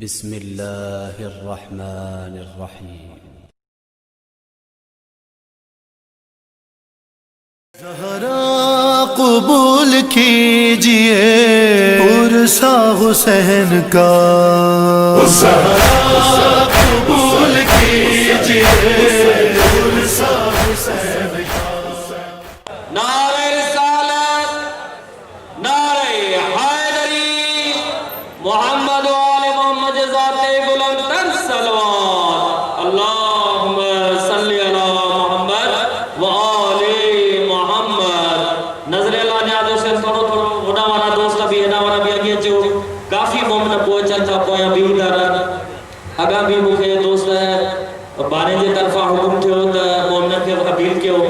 بسم اللہ الرحمن الرحیم۔ زہرا قبول کیجئے پرسا حسین کا، زہرا قبول کیجئے پرسا حسین کا۔ نعرہ رسالت، نعرہ حیدری، محمد و آل محمد ذات بلند تر صلوات، اللہم صلی علی محمد و آل محمد۔ نظر اللہ نیاز حسین تھوڑو وڈا وانا دوست بھی ہے، وانا بھی اگے جو کافی مومن پوچھا تھا پویا بھی دارا اگا بھی مکھے دوست ہے بانے جے طرفہ حکم تھے ہو تا مومن کے اپیل کے ہو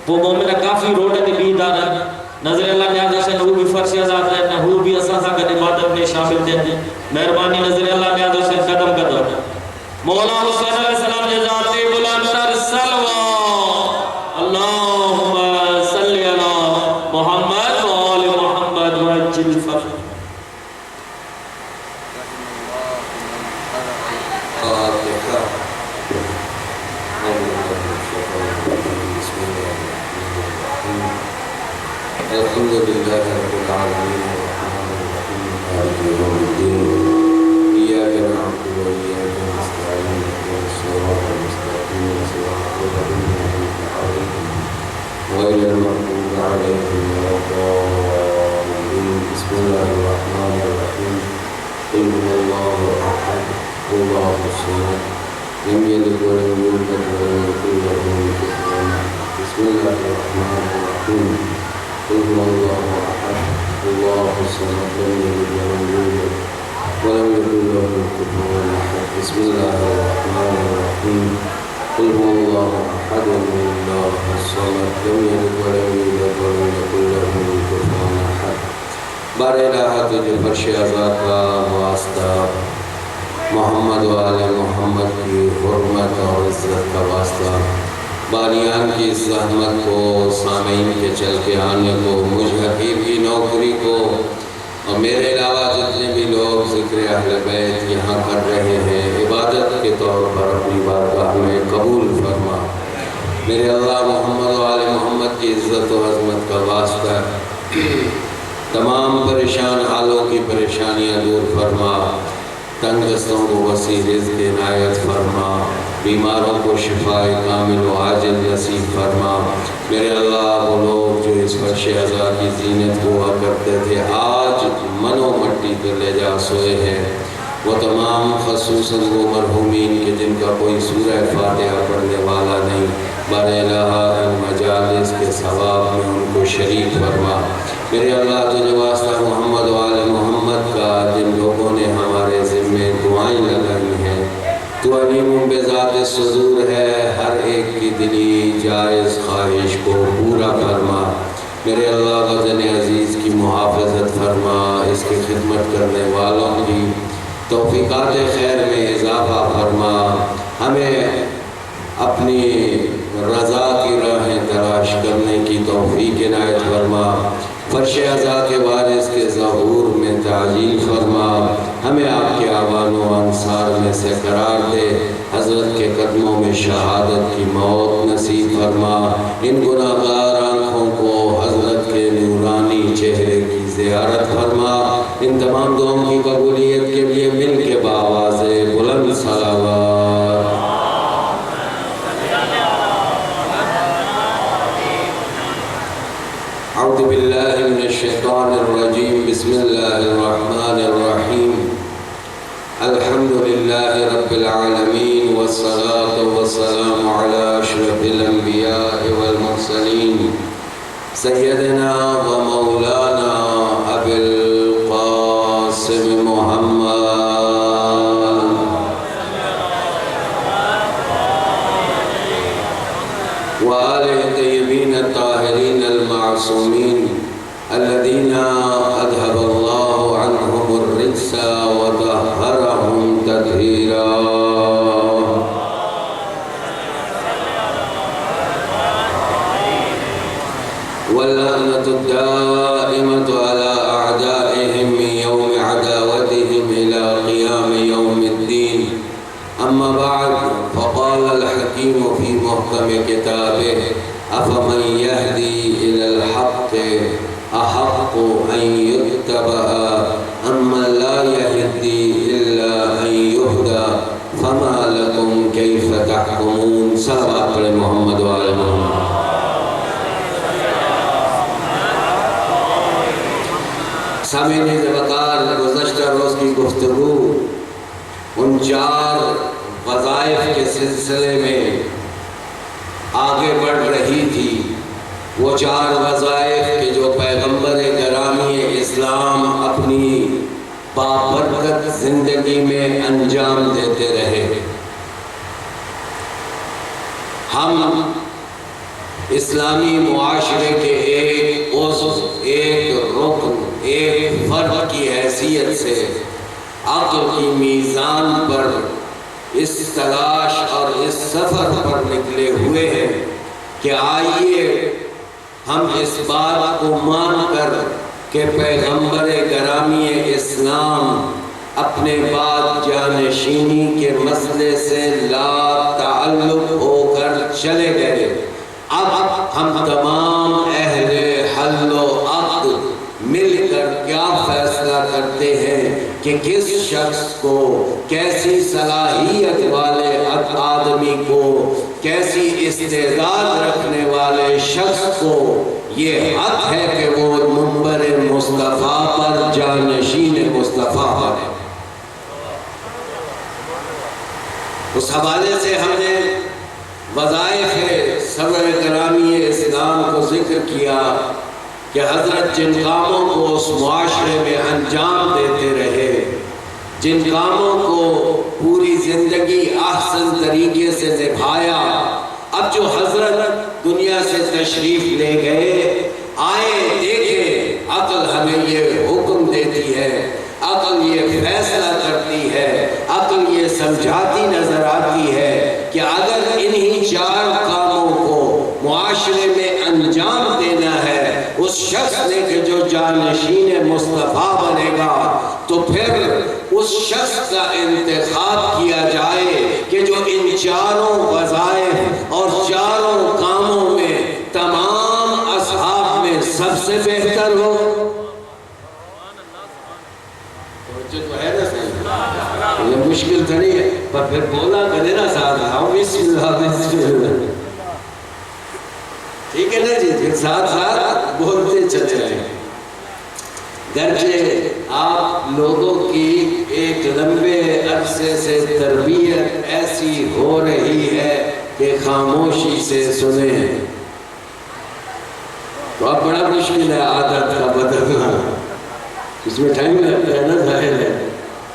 وہ مومن کافی روڈ کے بھی دارا نظر اللہ نیاز حسین وہ بھی فرش آزاد ہے نہ وہ بھی اساسا کا عبادت میں شامل تھے۔ مہربانی نظر اللہ نیاز حسین قدم قدم مولا حسین علیہ السلام جزات بلند تر صلوات، اللہم صلی علی محمد و آل محمد وعجل فرح۔ الحمد لله رب العالمين الرحمن الرحيم مالك يوم الدين إياك نعبد وإياك نستعين اهدنا الصراط المستقيم صراط الذين أنعمت عليهم غير المغضوب عليهم ولا الضالين بسم الله الرحمن الرحيم قل هو الله أحد الله الصمد لم يلد ولم يولد ولم يكن له كفوا أحد بسم الله الرحمن الرحيم قل هو الله أحد الله الصمد لم يلد ولم يولد ولم يكن له كفوا أحد بسم الله الرحمن الرحيم قل هو الله أحد الله الصمد لم يلد ولم يولد ولم يكن له كفوا أحد۔ بار الہ تجھے فرش آزاد کا واسطہ، محمد و آل محمد کی حرمت اور عزت کا واسطہ، بالیان کی زحمت کو، سامعین کے چل کے آنے کو، مجھ حقیب کی نوکری کو اور میرے علاوہ جتنے بھی لوگ ذکر اہل بیت یہاں کر رہے ہیں عبادت کے طور پر اپنی بارگاہ میں قبول فرما۔ میرے اللہ محمد و آل محمد کی عزت و عظمت کا واسطہ تمام پریشان حالوں کی پریشانیاں دور فرما، تنگ دستوں کو وسیع رزق عنایت فرما، بیماروں کو شفاء کامل و عاجل نصیب فرما۔ میرے اللہ وہ لوگ جو اس فرش عزا کی زینت ہوا کرتے تھے آج منو مٹی پہ لے جا سوئے ہیں، وہ تمام خصوصاً وہ مرحومین کے جن کا کوئی سورہ فاتحہ پڑھنے والا نہیں، بار الہ ان مجالس کے ثواب میں ان کو شریک فرما۔ میرے اللہ تجھے واسطہ محمد و آل محمد کا جن لوگوں نے ہمارے ذمے دعائیں لگائی ہیں، تو علیم بذات الصدور ہے، ہر ایک کی دلی جائز خواہش کو پورا فرما۔ میرے اللہ غزن عزیز کی محافظت فرما، اس کی خدمت کرنے والوں کی توفیقات خیر میں اضافہ فرما، ہمیں اپنی رضا کی راہیں تلاش کرنے کی توفیق عنایت فرما، فرش عزا کے وارث کے ظہور میں تعجیل فرما، ہمیں آپ کے اعوان و انصار میں سے قرار دے، حضرت کے قدموں میں شہادت کی موت نصیب فرما، ان گناہگار آنکھوں کو حضرت کے نورانی چہرے کی زیارت فرما۔ ان تمام دعاؤں کی قبولیت کے لیے مل کے بآواز بلند صلوات۔ اعوذ باللہ من الشیطان الرجیم بسم اللہ الرحمن الرحیم الحمد للہ رب العالمین والصلاة والسلام علی اشرف الانبیاء والمرسلین سیدنا و مولانا ابی القاسم محمد وآلہ طیبین الطاہرین المعصومین الذین اذهب اللہ عنہم الرجس وطہرہم تطہیرا۔ واللعنة الدائمة على أعدائهم من يوم عداوتهم إلى قيام يوم أما بعد فقال الحكيم في محكم كتابه أفمن يهدي إلى الحق أحق أن يتبع أمن لا يهدي إلا أن يهدى فما لكم كيف تحكمون. صلوات پر محمد وعلى محمد. سامعین وقار، گزشتہ روز کی گفتگو ان 4 وظائف کے سلسلے میں آگے بڑھ رہی تھی. وہ 4 وظائف کہ جو پیغمبر گرامی اسلام اپنی بابرکت زندگی میں انجام دیتے رہے. ہم اسلامی معاشرے کے ایک عضو، ایک رکن، ایک فرد کی حیثیت سے عقل کی میزان پر اس تلاش اور اس سفر پر نکلے ہوئے ہیں کہ آئیے ہم اس بات کو مان کر کہ پیغمبر گرامی اسلام اپنے بعد جانشینی کے مسئلے سے لا تعلق ہو کر چلے گئے. اب ہم تمام اہل حل و عقد مل کر کیا فیصلہ کرتے ہیں کہ کس شخص کو، کیسی صلاحیت والے آدمی کو، کیسی استعداد رکھنے والے شخص کو یہ حق ہے کہ وہ منبر مصطفیٰ پر جانشین مصطفیٰ بنے. اس حوالے سے ہم نے وظائف صدر گرامی اسلام کو ذکر کیا کہ حضرت جن کاموں کو اس معاشرے میں انجام دیتے رہے، جن کاموں کو پوری زندگی احسن طریقے سے نبھایا، اب جو حضرت دنیا سے تشریف لے گئے، آئے دیکھیں عقل ہمیں یہ حکم دیتی ہے، عقل یہ فیصلہ کرتی ہے، عقل یہ سمجھاتی نظر آتی ہے کہ اگر انہی 4 کاموں کو معاشرے میں انجام دینا ہے اس شخص نے کہ جو جانشین مصطفیٰ بنے گا، تو پھر اس شخص کا انتخاب کیا جائے کہ جو ان 4 وظائف اور 4 کاموں میں تمام اصحاب میں سب سے بہتر ہو. یہ مشکل تو نہیں ہے، پر پھر بولا کرے نا ساتھ بسم اللہ. ٹھیک ہے نا جی، پھر ساتھ ساتھ بولتے چلے جائیں. گرچہ آپ لوگوں کی ایک لمبے عرصے سے تربیت ایسی ہو رہی ہے کہ خاموشی سے سنیں، تو اب بڑا مشکل ہے عادت کا بدلنا. اس میں ٹائم لگتا ہے نا، ظاہر ہے.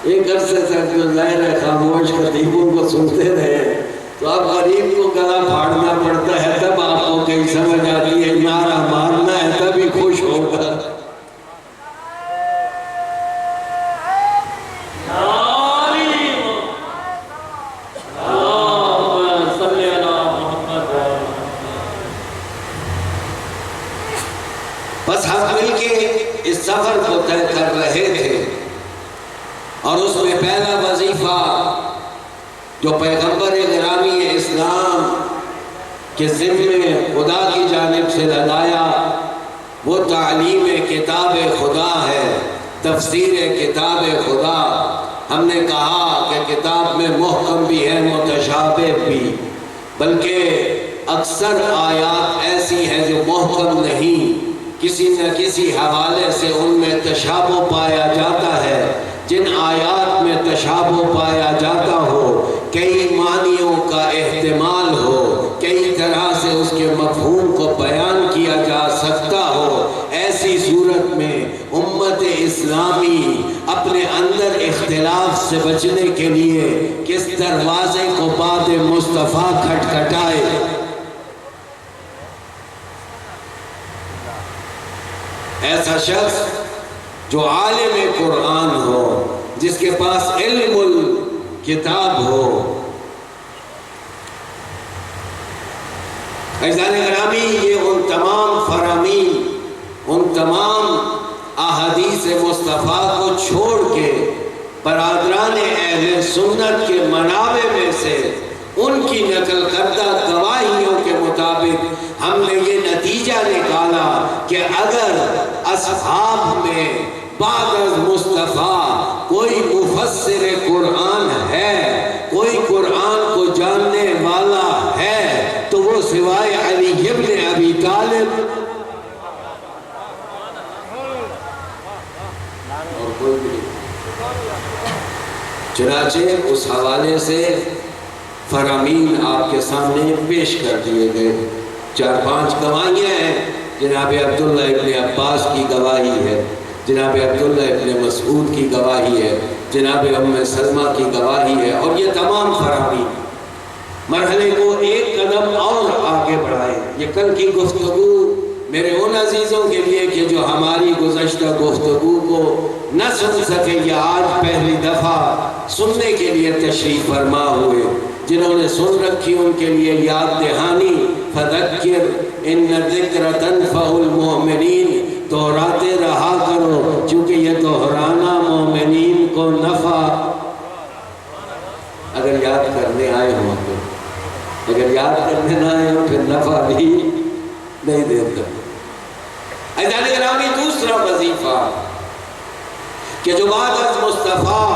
ایک عرصے تک جو ظاہر ہے خاموش خطیبوں کو سنتے رہے تو اب غریب کو گلا پھاڑنا پڑتا ہے، تب آپ کو کہیں سمجھ آتی ہے نعرہ مارنا ہے، تب ہی خوش ہوگا. بس ہم مل کے اس سفر کو طے کر رہے تھے، اور اس میں پہلا وظیفہ جو پیغمبر گرامی اسلام کے ذمے خدا کی جانب سے لگایا وہ تعلیم کتاب خدا ہے، تفسیر کتاب خدا. ہم نے کہا کہ کتاب میں محکم بھی ہے، متشابہ بھی، بلکہ اکثر آیات ایسی ہیں جو محکم نہیں، کسی نہ کسی حوالے سے ان میں تشابہ پایا جاتا ہے. جن آیات میں تشابہ پایا جاتا ہو، کئی معنیوں کا احتمال ہو، کئی طرح سے اس کے مفہوم کو بیان کیا جا سکتا ہو، ایسی صورت میں امت اسلامی اپنے اندر اختلاف سے بچنے کے لیے کس دروازے کو بعد مصطفیٰ کھٹکھٹائے. ایسا شخص جو عالم قرآن ہو، جس کے پاس علم الکتاب ہو. عزیزان گرامی، یہ ان تمام فرامین، ان تمام احادیث مصطفیٰ کو چھوڑ کے برادران اہل سنت کے منابع میں سے ان کی نقل کردہ گواہیوں کے مطابق ہم نے یہ نتیجہ نکالا کہ اگر اصحاب میں بعد از مصطفیٰ کوئی مفسر قرآن ہے، کوئی قرآن کو جاننے والا ہے، تو وہ سوائے علی ابن ابی طالب اور کوئی بھی نہیں۔ چنانچہ اس حوالے سے فرامین آپ کے سامنے پیش کر دیے گئے۔ 4-5 گواہیاں ہیں۔ جناب عبداللہ ابن عباس کی گواہی ہے، جناب عبداللہ ابن مسعود کی گواہی ہے، جناب ام سلمہ کی گواہی ہے، اور یہ تمام فرامین مرحلے کو ایک قدم اور آگے بڑھائیں۔ یہ کل کی گفتگو میرے ان عزیزوں کے لیے کہ جو ہماری گزشتہ گفتگو کو نہ سن سکے یا آج پہلی دفعہ سننے کے لیے تشریف فرما ہوئے، جنہوں نے سن رکھی ان کے لیے یاد دہانی، فذکر ان ذکر تنفع المؤمنین، دہراتے رہا کرو چونکہ یہ دہرانا مومنین کو نفع، اگر یاد کرنے آئے ہوں تو، اگر یاد کرنے نہ آئے ہوں پھر نفع بھی نہیں دیتا۔ عزیزان گرامی، دوسرا وظیفہ کہ جو بعد از مصطفیٰ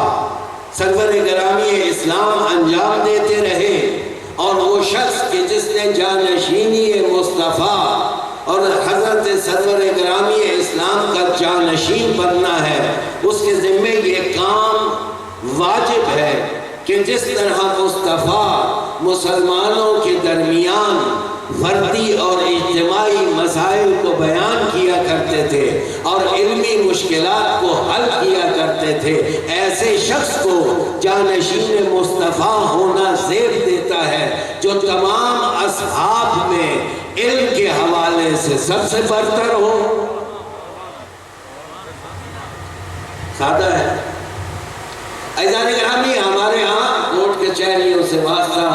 سرور گرامی اسلام انجام دیتے رہے، اور وہ شخص کہ جس نے جانشینی مصطفیٰ اور حضرت سرور گرامی اسلام کا جانشین بننا ہے، اس کے ذمہ یہ کام واجب ہے کہ جس طرح مصطفیٰ مسلمانوں کے درمیان فردی اور اجتماعی مسائل کو بیان کیا کرتے تھے اور علمی مشکلات کو حل کیا کرتے تھے، ایسے شخص کو جانشین مصطفیٰ ہونا زیب دیتا ہے جو تمام اصحاب میں علم کے حوالے سے سب سے برتر ہو۔ سادہ ہے۔ عزیزان گرامی، ہمارے ہاں کوٹ کچہریوں سے واسطہ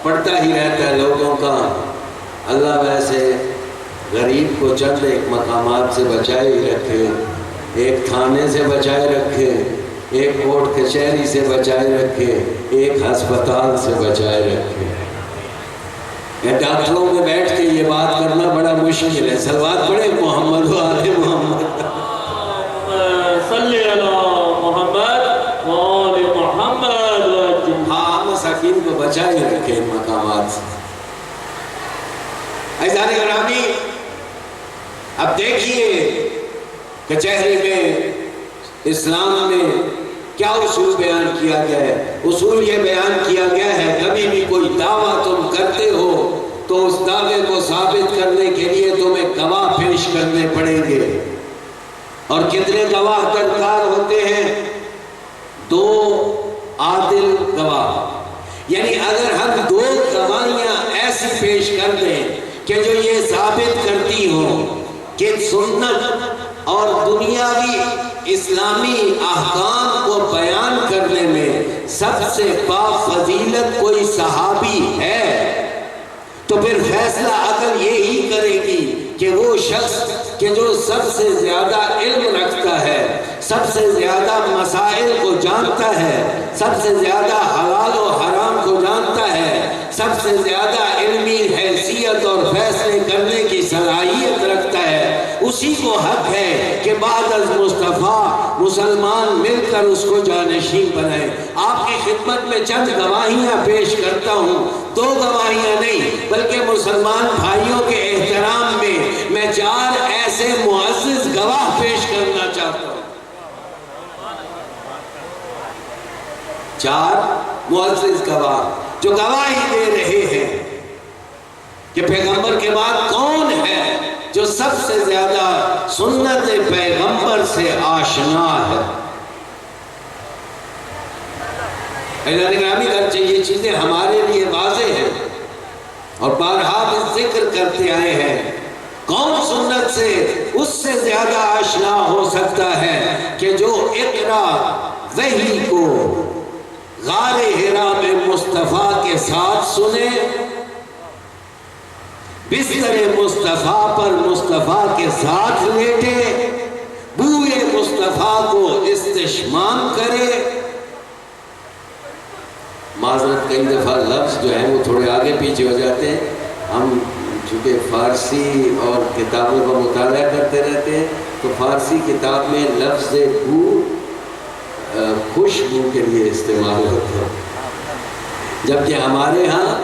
پڑتا ہی رہتا ہے لوگوں کا۔ اللہ ویسے غریب کو چند ایک مقامات سے بچائے ہی رکھے، ایک تھانے سے بچائے رکھے، ایک کوٹ کچہری سے بچائے رکھے، ایک ہسپتال سے بچائے رکھے۔ ڈاکٹروں میں بیٹھ کے یہ بات کرنا بڑا مشکل ہے۔ صلوات پڑھے محمد و آل محمد، صلی اللہ محمد و آل محمد۔ ہاں، مساکین کو بچائے رکھے ان مقامات سے۔ عزیزان گرامی، اب دیکھیے کچہری میں اسلام میں کیا اصول بیان کیا گیا ہے۔ اصول یہ بیان کیا گیا ہے، کبھی بھی کوئی دعویٰ تم کرتے ہو تو اس دعوے کو ثابت کرنے کے لیے تمہیں گواہ پیش کرنے پڑیں گے۔ اور کتنے گواہ درکار ہوتے ہیں؟ 2 عادل گواہ۔ یعنی اگر ہم 2 گواہیاں ایسی پیش کر دیں کہ جو یہ ثابت کرتی ہوں کہ سنت اور دنیاوی اسلامی احکام کو بیان کرنے میں سب سے بافضیلت کوئی صحابی ہے، تو پھر فیصلہ عقل یہی کرے گی کہ وہ شخص کہ جو سب سے زیادہ علم رکھتا ہے، سب سے زیادہ مسائل کو جانتا ہے، سب سے زیادہ حلال و حرام کو جانتا ہے، سب سے زیادہ علمی حیثیت اور فیصلے کرنے کی صلاحیت رکھتا ہے، اسی کو حق ہے کہ بعد از مصطفیٰ مسلمان مل کر اس کو جانشین بنائیں۔ آپ کی خدمت میں چند گواہیاں پیش کرتا ہوں، 2 گواہیاں نہیں بلکہ مسلمان بھائیوں کے احترام میں میں 4 ایسے معزز گواہ پیش کرنا چاہتا ہوں۔ 4 معزز گواہ جو گواہی دے رہے ہیں کہ پیغمبر کے بعد کون ہے جو سب سے زیادہ سنت پیغمبر سے آشنا ہے۔ اعلان گرامی، اگرچہ یہ چیزیں ہمارے لیے واضح ہیں اور بارہا بھی ذکر کرتے آئے ہیں، کون سنت سے اس سے زیادہ آشنا ہو سکتا ہے کہ جو اقرا وحی کو غار حرا میں مصطفیٰ کے ساتھ سنے، بستر مصطفیٰ پر مصطفیٰ کے ساتھ لیٹے، بوئے مصطفیٰ کو استشمام کرے، معذرت کئی دفعہ لفظ جو ہیں وہ تھوڑے آگے پیچھے ہو جاتے ہیں. ہم چونکہ فارسی اور کتابوں کا مطالعہ کرتے رہتے ہیں تو فارسی کتاب میں لفظ بو خوشبو کے لیے استعمال ہوتا ہے، جبکہ ہمارے ہاں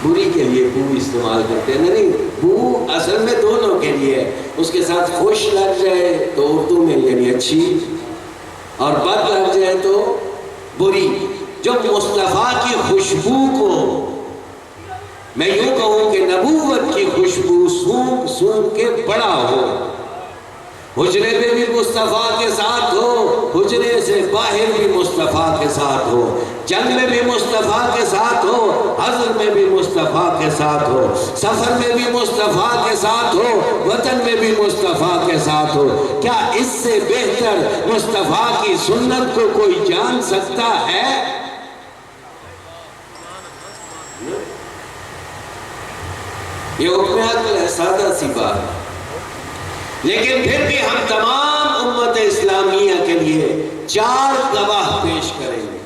بری کے لیے بو استعمال کرتے ہیں. نہیں، بو اصل میں دونوں کے لیے ہے. اس کے ساتھ خوش لگ جائے تو اردو میں یعنی اچھی، اور بد لگ جائے تو بری. جو مصطفیٰ کی خوشبو کو میں یوں کہوں کہ نبوت کی خوشبو سونگ سونگ کے بڑا ہو، حجرے میں بھی مصطفیٰ کے ساتھ ہو، حجرے سے باہر بھی مصطفیٰ کے ساتھ ہو، جنگ میں بھی مصطفیٰ کے ساتھ ہو، حضر میں بھی مصطفیٰ کے ساتھ ہو، سفر میں بھی مصطفیٰ کے ساتھ ہو، وطن میں بھی مصطفیٰ کے ساتھ ہو. کیا اس سے بہتر مصطفیٰ کی سنت کو کوئی جان سکتا ہے؟ یہ حکم عقل ہے، سادہ سی بات. لیکن پھر بھی ہم تمام امت اسلامیہ کے لیے 4 گواہ پیش کریں گے.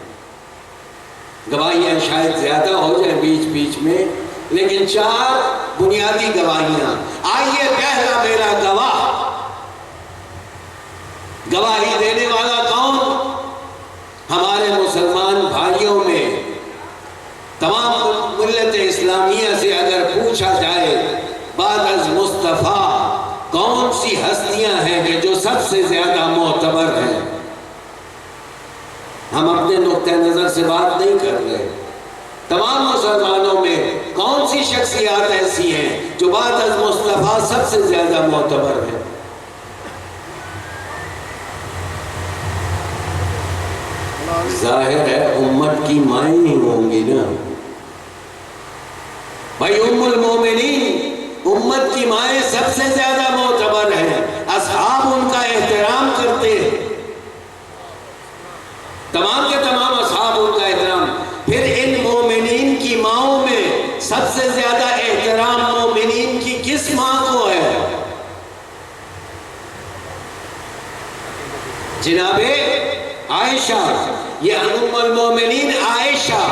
گواہیاں شاید زیادہ ہو جائیں بیچ بیچ میں، لیکن 4 بنیادی گواہیاں. آئیے پہلا میرا گواہ. گواہی دینے والا کون؟ ہمارے مسلمان بھائیوں میں تمام ملت اسلامیہ سے اگر پوچھا جائے بعد از مصطفیٰ کون سی ہستیاں ہیں کہ جو سب سے زیادہ معتبر ہیں، ہم اپنے نقطہ نظر سے بات نہیں کر رہے. تمام مسلمانوں میں کون سی شخصیات ایسی ہیں جو بعد از مصطفیٰ سب سے زیادہ معتبر ہیں؟ ظاہر ہے امت کی مائیں ہی ہوں گی نا بھائی. ام المومنین امت کی مائیں سب سے زیادہ معتبر ہیں. اصحاب ان کا احترام کرتے ہیں، تمام کے تمام اصحاب ان کا احترام. پھر ان مومنین کی ماؤں میں سب سے زیادہ احترام مومنین کی کس ماں کو ہے؟ جناب عائشہ. یہ ام المومنین عائشہ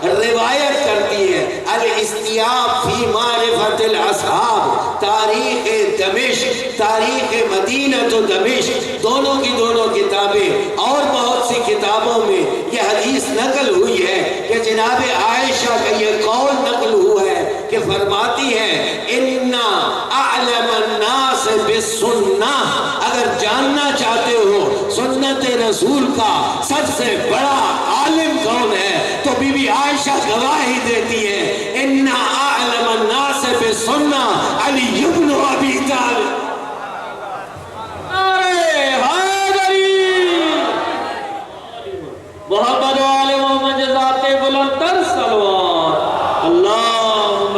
روایت کرتی ہے الاستیاب فی معرفت الاصحاب، تاریخ دمشق، تاریخ مدینہ و دمشق، دونوں کی دونوں کتابیں اور بہت سی کتابوں میں یہ حدیث نقل ہوئی ہے کہ جناب عائشہ کا یہ قول نقل ہوا ہے کہ فرماتی ہے اِنَّا أَعْلَمَ النَّاسِ بِالسُّنَّةِ. اگر جاننا چاہتے ہو سنت رسول کا سب سے بڑا عالم کون ہے تو بی بی عائشہ گواہی دیتی ہے اِنَّا أَعْلَمَ النَّاسِ بِالسُّنَّةِ علی ابن ابی طالب. محمد و آل محمد جزات بلند تر صلوات. اللہم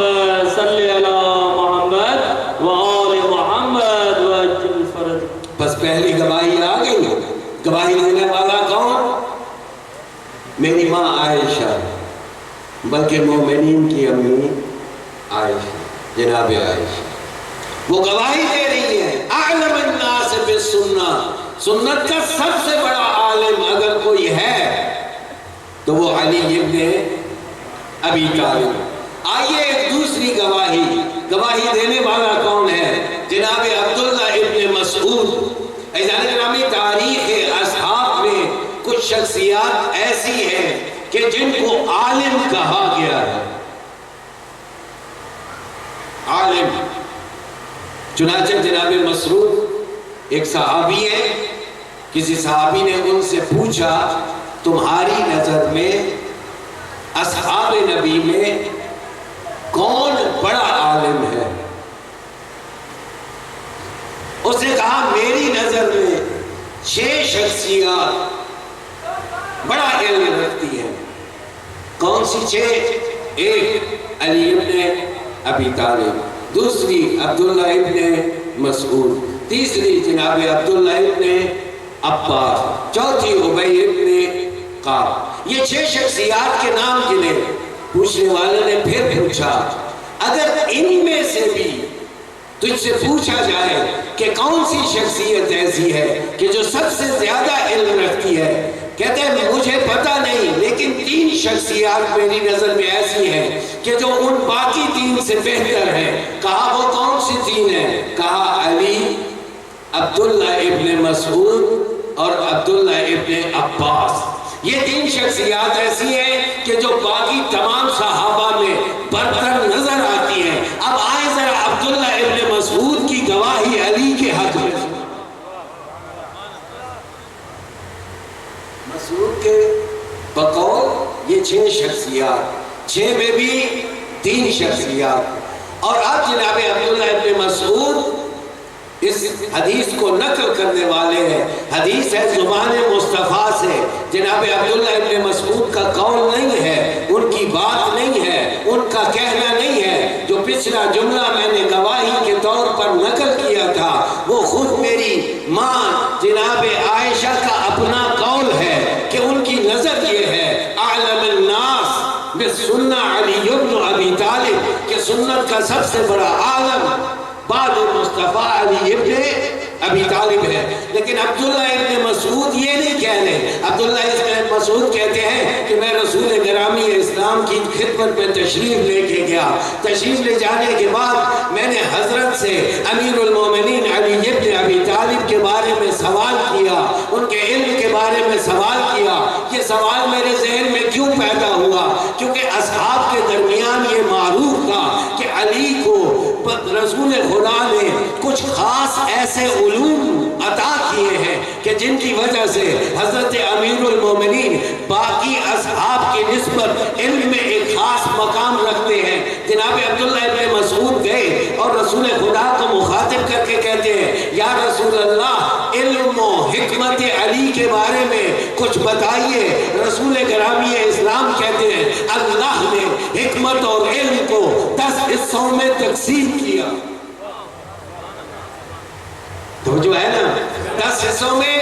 صلی علی محمد و آل محمد و اجل فرد. بس پہلی گواہی آ گئی. گواہی دینے والا کون؟ میری ماں عائشہ، بلکہ مومنین کی امی عائشہ، جناب عائشہ. وہ گواہی دے رہی ہے اعلم الناس بالسنہ، سنت کا سب سے بڑا عالم اگر کوئی ہے تو وہ علی ابن ابی طالب. آئیے ایک دوسری گواہی دینے والا کون ہے؟ جناب عبداللہ ابن مسعود. عزیزان گرامی، تاریخ اصحاب میں کچھ شخصیات ایسی ہیں کہ جن کو عالم کہا گیا ہے. عالم. چنانچہ جناب مسعود ایک صحابی ہے، کسی صحابی نے ان سے پوچھا تمہاری نظر میں اصحاب نبی میں کون بڑا عالم ہے؟ اس نے کہا میری نظر میں 6 شخصیات بڑا علم رکھتی ہیں. کون سی 6؟ ایک علی ابن ابی طالب، دوسری عبداللہ ابن مسعود، تیسری جناب عبداللہ ابن عباس، چوتھی ابی ابن قعب. یہ 6 شخصیات کے نام گنے. پوچھنے والے نے پھر پوچھا اگر ان میں سے بھی تجھ سے پوچھا جائے کہ کون سی شخصیت ایسی ہے کہ جو سب سے زیادہ علم رکھتی ہے کہتے ہیں مجھے پتہ نہیں، لیکن 3 شخصیات میری نظر میں ایسی ہیں کہ جو ان باقی 3 سے بہتر ہیں۔ کہا وہ کون سی 3 ہیں؟ کہا علی، عبداللہ ابن مسعود اور عبداللہ ابن عباس۔ یہ 3 شخصیات ایسی ہیں کہ جو باقی تمام صحابہ میں برتر نظر آتی ہیں۔ اب آئے ذرا عبداللہ ابن مسعود کی گواہی علی کے حق میں۔ مسعود کے بقول یہ 6 شخصیات، 6 میں بھی 3 شخصیات۔ اور اب جناب عبداللہ ابن مسعود اس حدیث کو نقل کرنے والے ہیں۔ حدیث ہے زبان مصطفیٰ سے، جناب عبداللہ ابن مسعود کا قول نہیں ہے، ان کی بات نہیں ہے، ان کا کہنا نہیں ہے۔ جو پچھلا جملہ میں نے گواہی کے طور پر نقل کیا تھا وہ خود میری ماں جناب عائشہ کا اپنا قول ہے کہ ان کی نظر یہ ہے اعلم الناس بالسنہ علی بن ابی طالب، کہ سنت کا سب سے بڑا عالم بعد مصطفیٰ علی ابن ابی طالب ہے۔ لیکن عبداللہ ابن مسعود یہ نہیں کہہ رہے۔ عبداللہ ابن مسعود کہتے ہیں کہ میں رسول گرامی اسلام کی خدمت میں تشریف لے کے گیا۔ تشریف لے جانے کے بعد میں نے حضرت سے امیر المومنین علی ابن ابی طالب کے بارے میں سوال کیا، ان کے علم کے بارے میں سوال کیا۔ یہ سوال میرے ذہن میں کیوں پیدا ہوا؟ کیونکہ اصحاب کے درمیان یہ معروف تھا کہ علی کو رسول خدا نے کچھ خاص ایسے علوم عطا کیے ہیں کہ جن کی وجہ سے حضرت امیر المومنین باقی اصحاب کی نسبت علم میں ایک خاص مقام رکھتے ہیں۔ جناب عبداللہ ابن مسعود گئے اور رسول خدا کو مخاطب کر کے کہتے ہیں یا رسول اللہ علم و حکمت علی کے بارے میں کچھ بتائیے۔ رسول گرامی اسلام کہتے ہیں اللہ نے حکمت اور علم کو 10 حصوں میں تقسیم کیا۔ تو جو ہے نا 10 حصوں میں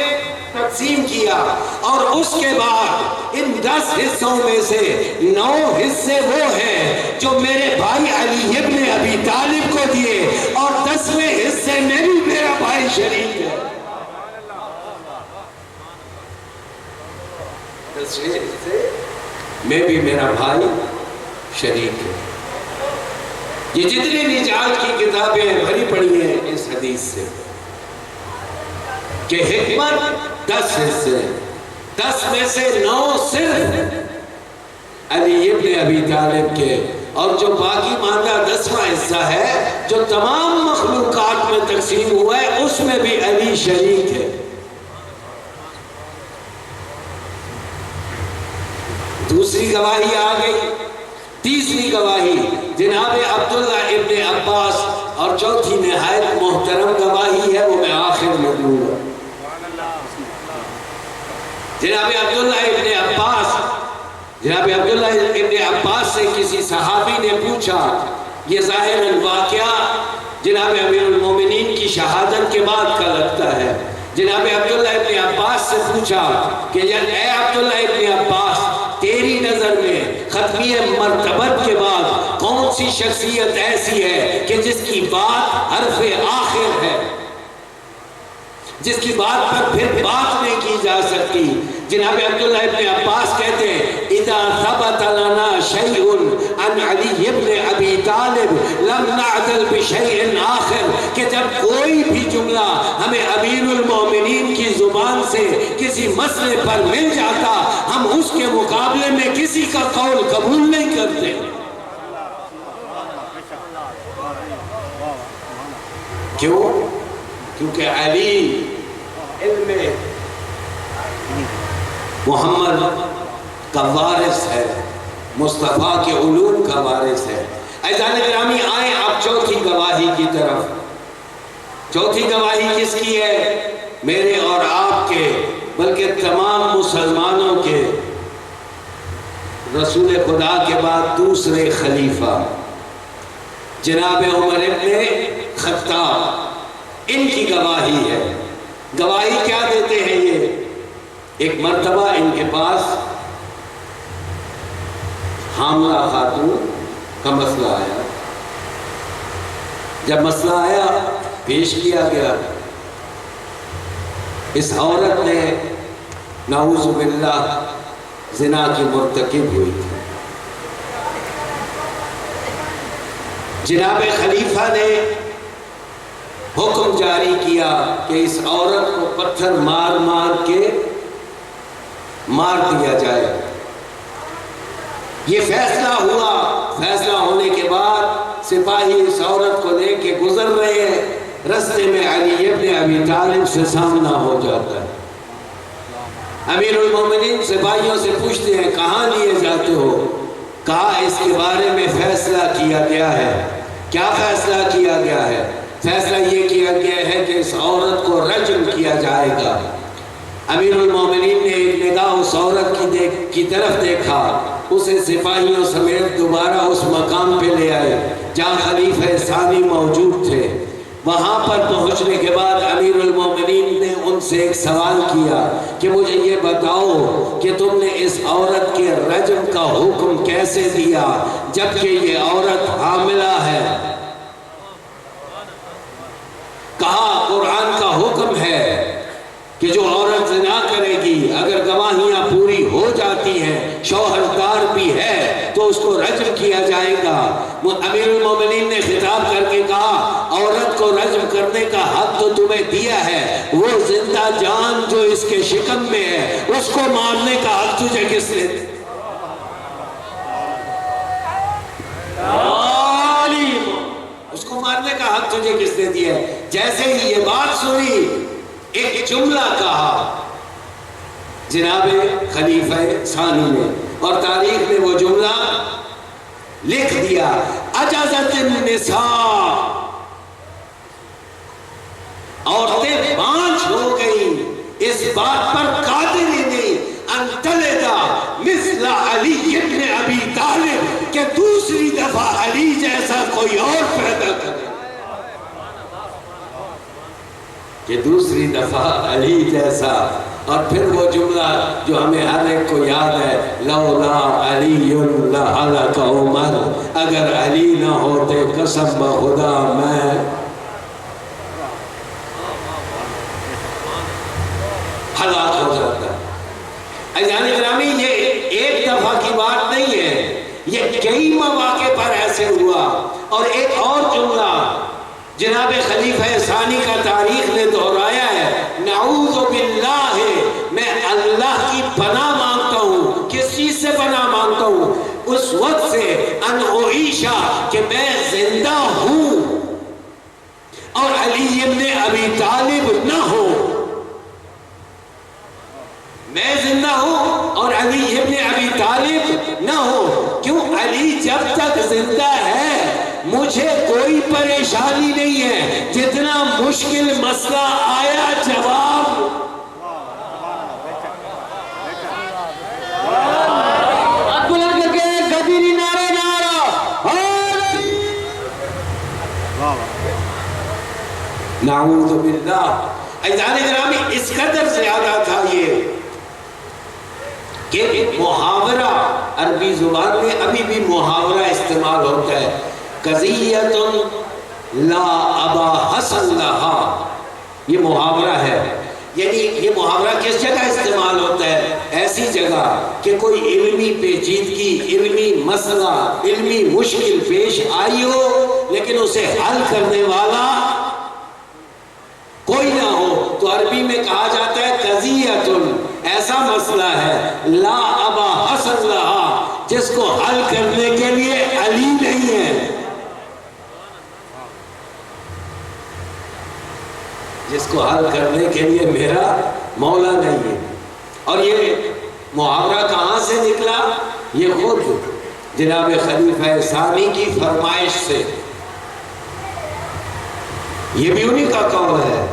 تقسیم کیا، اور اس کے بعد ان 10 حصوں میں سے 9 حصے وہ ہیں جو میرے بھائی علی ابن ابی طالب کو دیے، اور 10ویں حصے میں بھی میرا بھائی شریک ہے۔ 10ویں حصے میں بھی میرا بھائی شریک ہے۔ یہ جتنی نجات کی کتابیں بھری پڑی ہیں اس حدیث سے کہ حکمت 10 حصے، 10 میں سے 9 صرف علی ابن ابی طالب کے، اور جو باقی ماندہ 10واں حصہ ہے جو تمام مخلوقات میں تقسیم ہوا ہے اس میں بھی علی شریک ہے۔ دوسری گواہی آ گئی، تیسری گواہی جناب عبداللہ ابن عباس، اور چوتھی نہایت محترم گواہی ہے وہ میں آخر میں دوں گا۔ جناب عبداللہ ابن عباس سے کسی صحابی نے پوچھا، یہ ظاہراً واقعہ جناب امیر المومنین کی شہادت کے بعد کا لگتا ہے۔ جناب عبداللہ ابن عباس سے پوچھا کہ اے عبداللہ ابن عباس، تیری نظر میں ختمی مرتبت کے بعد کون سی شخصیت ایسی ہے کہ جس کی بات حرف آخر ہے، جس کی بات پر پھر بات نہیں کی جا سکتی؟ جناب عبداللہ ابن عباس کہتے ہیں اذا ثبت لنا شیء عن علی ابن ابی طالب لم نعدل بشیء آخر، کہ جب کوئی بھی جملہ ہمیں امیر المومنین کی زبان سے کسی مسئلے پر مل جاتا ہم اس کے مقابلے میں کسی کا قول قبول نہیں کرتے۔ کیوں؟ کیونکہ علی علم محمد کا وارث ہے، مصطفیٰ کے علوم کا وارث ہے۔ عزیزان گرامی آئیں اب چوتھی گواہی کی طرف۔ چوتھی گواہی کس کی ہے؟ میرے اور آپ کے بلکہ تمام مسلمانوں کے رسول خدا کے بعد دوسرے خلیفہ جناب عمر ابن خطاب، ان کی گواہی ہے۔ گواہی کیا دیتے ہیں یہ؟ ایک مرتبہ ان کے پاس حاملہ خاتون کا مسئلہ آیا۔ جب مسئلہ آیا پیش کیا گیا، اس عورت نے نعوذ باللہ زنا کی مرتکب ہوئی تھی۔ جناب خلیفہ نے حکم جاری کیا کہ اس عورت کو پتھر مار مار کے مار دیا جائے۔ یہ فیصلہ ہوا۔ فیصلہ ہونے کے بعد سپاہی اس عورت کو لے کے گزر رہے ہیں، رستے میں علی ابن ابی طالب سے سامنا ہو جاتا ہے۔ امیر المومنین سپاہیوں سے پوچھتے ہیں کہاں لیے جاتے ہو؟ کہا اس کے بارے میں فیصلہ کیا گیا ہے۔ کیا فیصلہ کیا گیا ہے؟ فیصلہ یہ کیا گیا ہے کہ اس عورت کو رجم کیا جائے گا۔ امیر المومنین نے ایک نگاہ اس عورت کی طرف دیکھا، اسے سپاہیوں سمیت دوبارہ اس مقام پہ لے آئے جہاں خلیفہ ثانی موجود تھے۔ وہاں پر پہنچنے کے بعد امیر المومنین نے ان سے ایک سوال کیا کہ مجھے یہ بتاؤ کہ تم نے اس عورت کے رجم کا حکم کیسے دیا جبکہ یہ عورت حاملہ ہے؟ کہا قرآن کا حکم ہے کہ جو عورت زنا کرے گی اگر گواہیاں پوری ہو جاتی ہیں، شوہردار بھی ہے، تو اس کو رجم کیا جائے گا۔ امیر المومنین نے خطاب کر کے کہا عورت کو رجم کرنے کا حق تو تمہیں دیا ہے، وہ زندہ جان جو اس کے شکم میں ہے اس کو مارنے کا حق تجھے کس نے دیا؟ اس کو مارنے کا حق تجھے کس نے دیا؟ جیسے ہی یہ بات سنی ایک جملہ کہا جناب خلیفہ ثانی نے، اور تاریخ میں وہ جملہ لکھ دیا، اجازت النساء، عورتیں بانجھ ہو گئیں اس بات پر قادر ہی نہیں ان تلدا مثل علی ابن ابی طالب کہ دوسری دفعہ علی جیسا کوئی اور پیدا کرے، کہ دوسری دفعہ علی جیسا۔ اور پھر وہ جملہ جو ہمیں ہر ایک کو یاد ہے، لولا علی لہلک عمر، اگر علی نہ ہوتے قسم بخدا میں ہلاک ہو جاتا۔ عزیزان گرامی، یہ ایک دفعہ کی بات نہیں ہے، یہ کئی مواقع پر ایسے ہوا۔ اور ایک اور جملہ جناب خلیفہ ثانی کا تاریخ نے دہرایا ہے، نعوذ باللہ، میں اللہ کی پناہ مانگتا ہوں۔ کس چیز سے پناہ مانگتا ہوں؟ اس وقت سے ان اعیشہ کہ میں زندہ ہوں اور علی ابن ابی طالب نہ ہو۔ میں زندہ ہوں اور علی ابن ابی طالب نہ ہو۔ کیوں؟ علی جب تک زندہ ہے مجھے کوئی پریشانی نہیں ہے، جتنا مشکل مسئلہ آیا جواب بلند کر کے غدیری نعرہ نعوذ باللہ۔ عزیزان گرامی، اس قدر زیادہ تھا یہ کہ محاورہ عربی زبان میں ابھی بھی محاورہ استعمال ہوتا ہے، قضیۃ لا ابا حسن لہا، یہ محاورہ ہے۔ یعنی یہ محاورہ کس جگہ استعمال ہوتا ہے؟ ایسی جگہ کہ کوئی علمی پیچیدگی، علمی مسئلہ، علمی مشکل پیش آئی ہو لیکن اسے حل کرنے والا کوئی نہ ہو، تو عربی میں کہا جاتا ہے قضیۃ، ایسا مسئلہ ہے لا ابا حسن لہا، جس کو حل کرنے کے لیے علی نہیں ہے، جس کو حل کرنے کے لیے میرا مولا نہیں ہے۔ اور یہ محاورہ کہاں سے نکلا؟ یہ خود جناب خلیفہ ثانی کی فرمائش سے، یہ بھی انہی کا قول ہے۔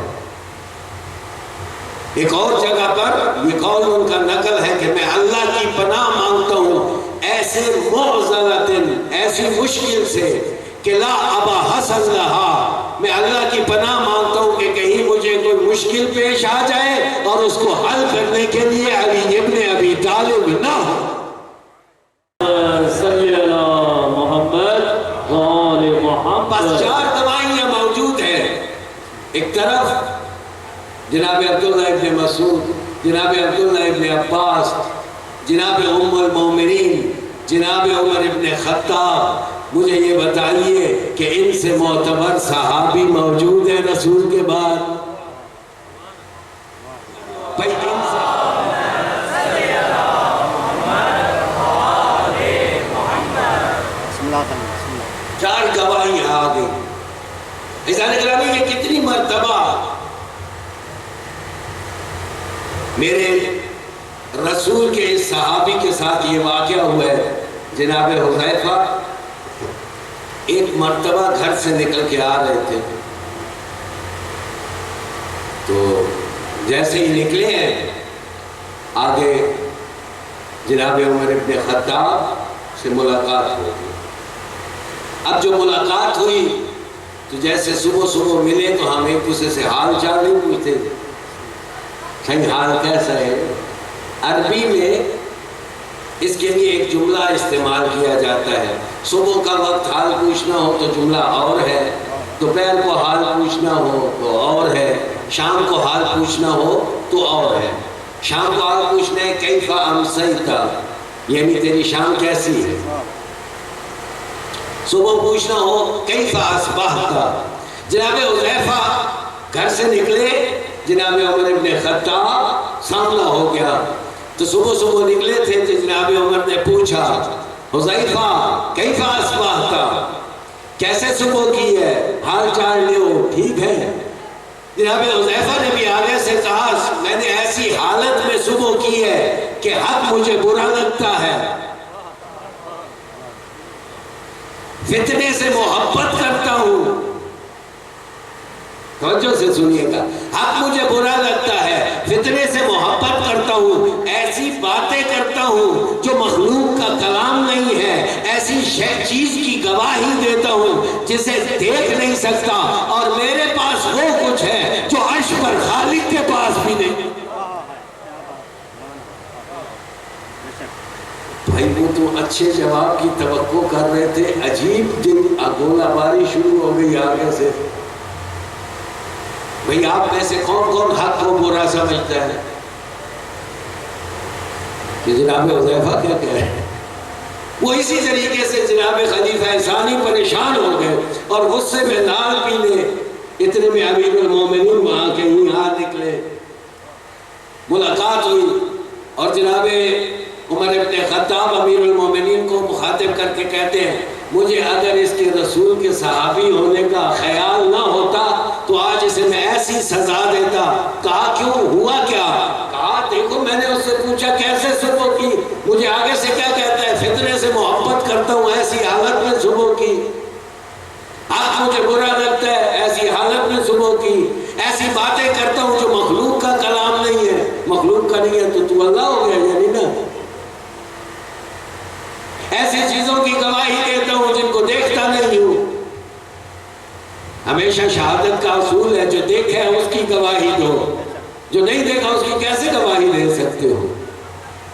ایک اور جگہ پر یہ قول ان کا نقل ہے کہ میں اللہ کی پناہ مانگتا ہوں ایسے معضلۃ، ایسی مشکل سے کہ لا ابا حسن لہا، میں اللہ کی پناہ مانگتا ہوں کہ کہیں مجھے کوئی مشکل پیش آ جائے اور اس کو حل کرنے کے لیے علی ابن ابی طالب نہ ہو۔ صلی اللہ محمد وآل محمد۔ بس چار دوائیاں موجود ہیں، ایک طرف جناب عبداللہ ابن مسعود جناب عبداللہ ابن عباس، جناب ام المومنین، جناب عمر ابن خطاب، مجھے یہ بتائیے کہ ان سے معتبر صحابی موجود ہیں رسول کے بعد؟ بھائی ان سے چار گواہی آ گئی. عزیزان گرامی، یہ کتنی مرتبہ میرے رسول کے اس صحابی کے ساتھ یہ واقعہ ہوا ہے. جناب حذیفہ ایک مرتبہ گھر سے نکل کے آ رہے تھے، تو جیسے ہی نکلے ہیں آگے جناب عمر ابن خطاب سے ملاقات ہو گئی. اب جو ملاقات ہوئی تو جیسے صبح صبح ملے تو ہم ایک دوسرے سے حال چال نہیں پوچھتے، کہیں حال کیسا ہے. عربی میں اس کے لیے ایک جملہ استعمال کیا جاتا ہے. صبح کا وقت حال پوچھنا ہو تو جملہ اور ہے، دوپہر کو حال پوچھنا ہو تو اور ہے، شام کو حال پوچھنا ہو تو اور ہے. شام کو حال پوچھنا ہے کیف امسیت، یعنی تیری شام کیسی ہے. صبح پوچھنا ہو کیف اصبحت. جناب حذیفہ گھر سے نکلے، جناب عمر ابن خطاب سامنا ہو گیا. تو صبح صبح نکلے تھے تو جناب عمر نے پوچھا حذیفہ کیف اصبحت، کیسے صبح کی ہے، حال چال لو ٹھیک ہے. جناب حذیفہ نے بھی آگے سے کہا میں نے ایسی حالت میں صبح کی ہے کہ حق مجھے برا لگتا ہے، فتنے سے محبت کرتا ہوں. توجہ سے سنیے گا، حق مجھے برا لگتا ہے، فتنے سے محبت کرتا ہوں، ایسی باتیں کرتا ہوں جو مخلوق کا کلام نہیں ہے، ایسی چیز کی گواہی دیتا ہوں جسے دیکھ نہیں سکتا، اور میرے پاس وہ کچھ ہے جو عرش پر خالق کے پاس بھی نہیں. بھائی وہ تو اچھے جواب کی توقع کر رہے تھے، عجیب دن گولہ باری شروع ہو گئی آگے سے. بھئی آپ میں سے کون کون حق کو برا سمجھتا ہے؟ کہ جناب حذیفہ کیا کہہ رہے ہیں؟ وہ اسی طریقے سے جناب خلیفہ ثانی پریشان ہو گئے اور غصے میں لال پیلے. اتنے میں امیر المومنین وہاں کے یہاں نکلے، ملاقات ہوئی اور جناب عمر ابن خطاب امیر المومنین کو مخاطب کر کے کہتے ہیں مجھے اگر اس کے رسول کے صحابی ہونے کا خیال نہ ہوتا تو آج اسے میں ایسی سزا دیتا. کہا کیوں، ہوا کیا؟ کہا دیکھو میں نے اس سے پوچھا کیسے صبح کی، مجھے آگے سے کیا کہتا ہے فتنے سے محبت کرتا ہوں، ایسی حالت میں صبح کی. حق مجھے برا لگتا ہے، ایسی حالت میں صبح کی. ایسی باتیں کرتا ہوں جو مخلوق کا کلام نہیں ہے. مخلوق کا نہیں ہے تو اللہ ہو گیا یعنی نا. ایسی چیزوں کی گواہی دیتا ہوں جن کو دیکھتا نہیں ہوں. ہمیشہ شہادت کا اصول ہے جو دیکھا ہے اس کی گواہی دو، جو نہیں دیکھا اس کی کیسے گواہی دے سکتے ہو.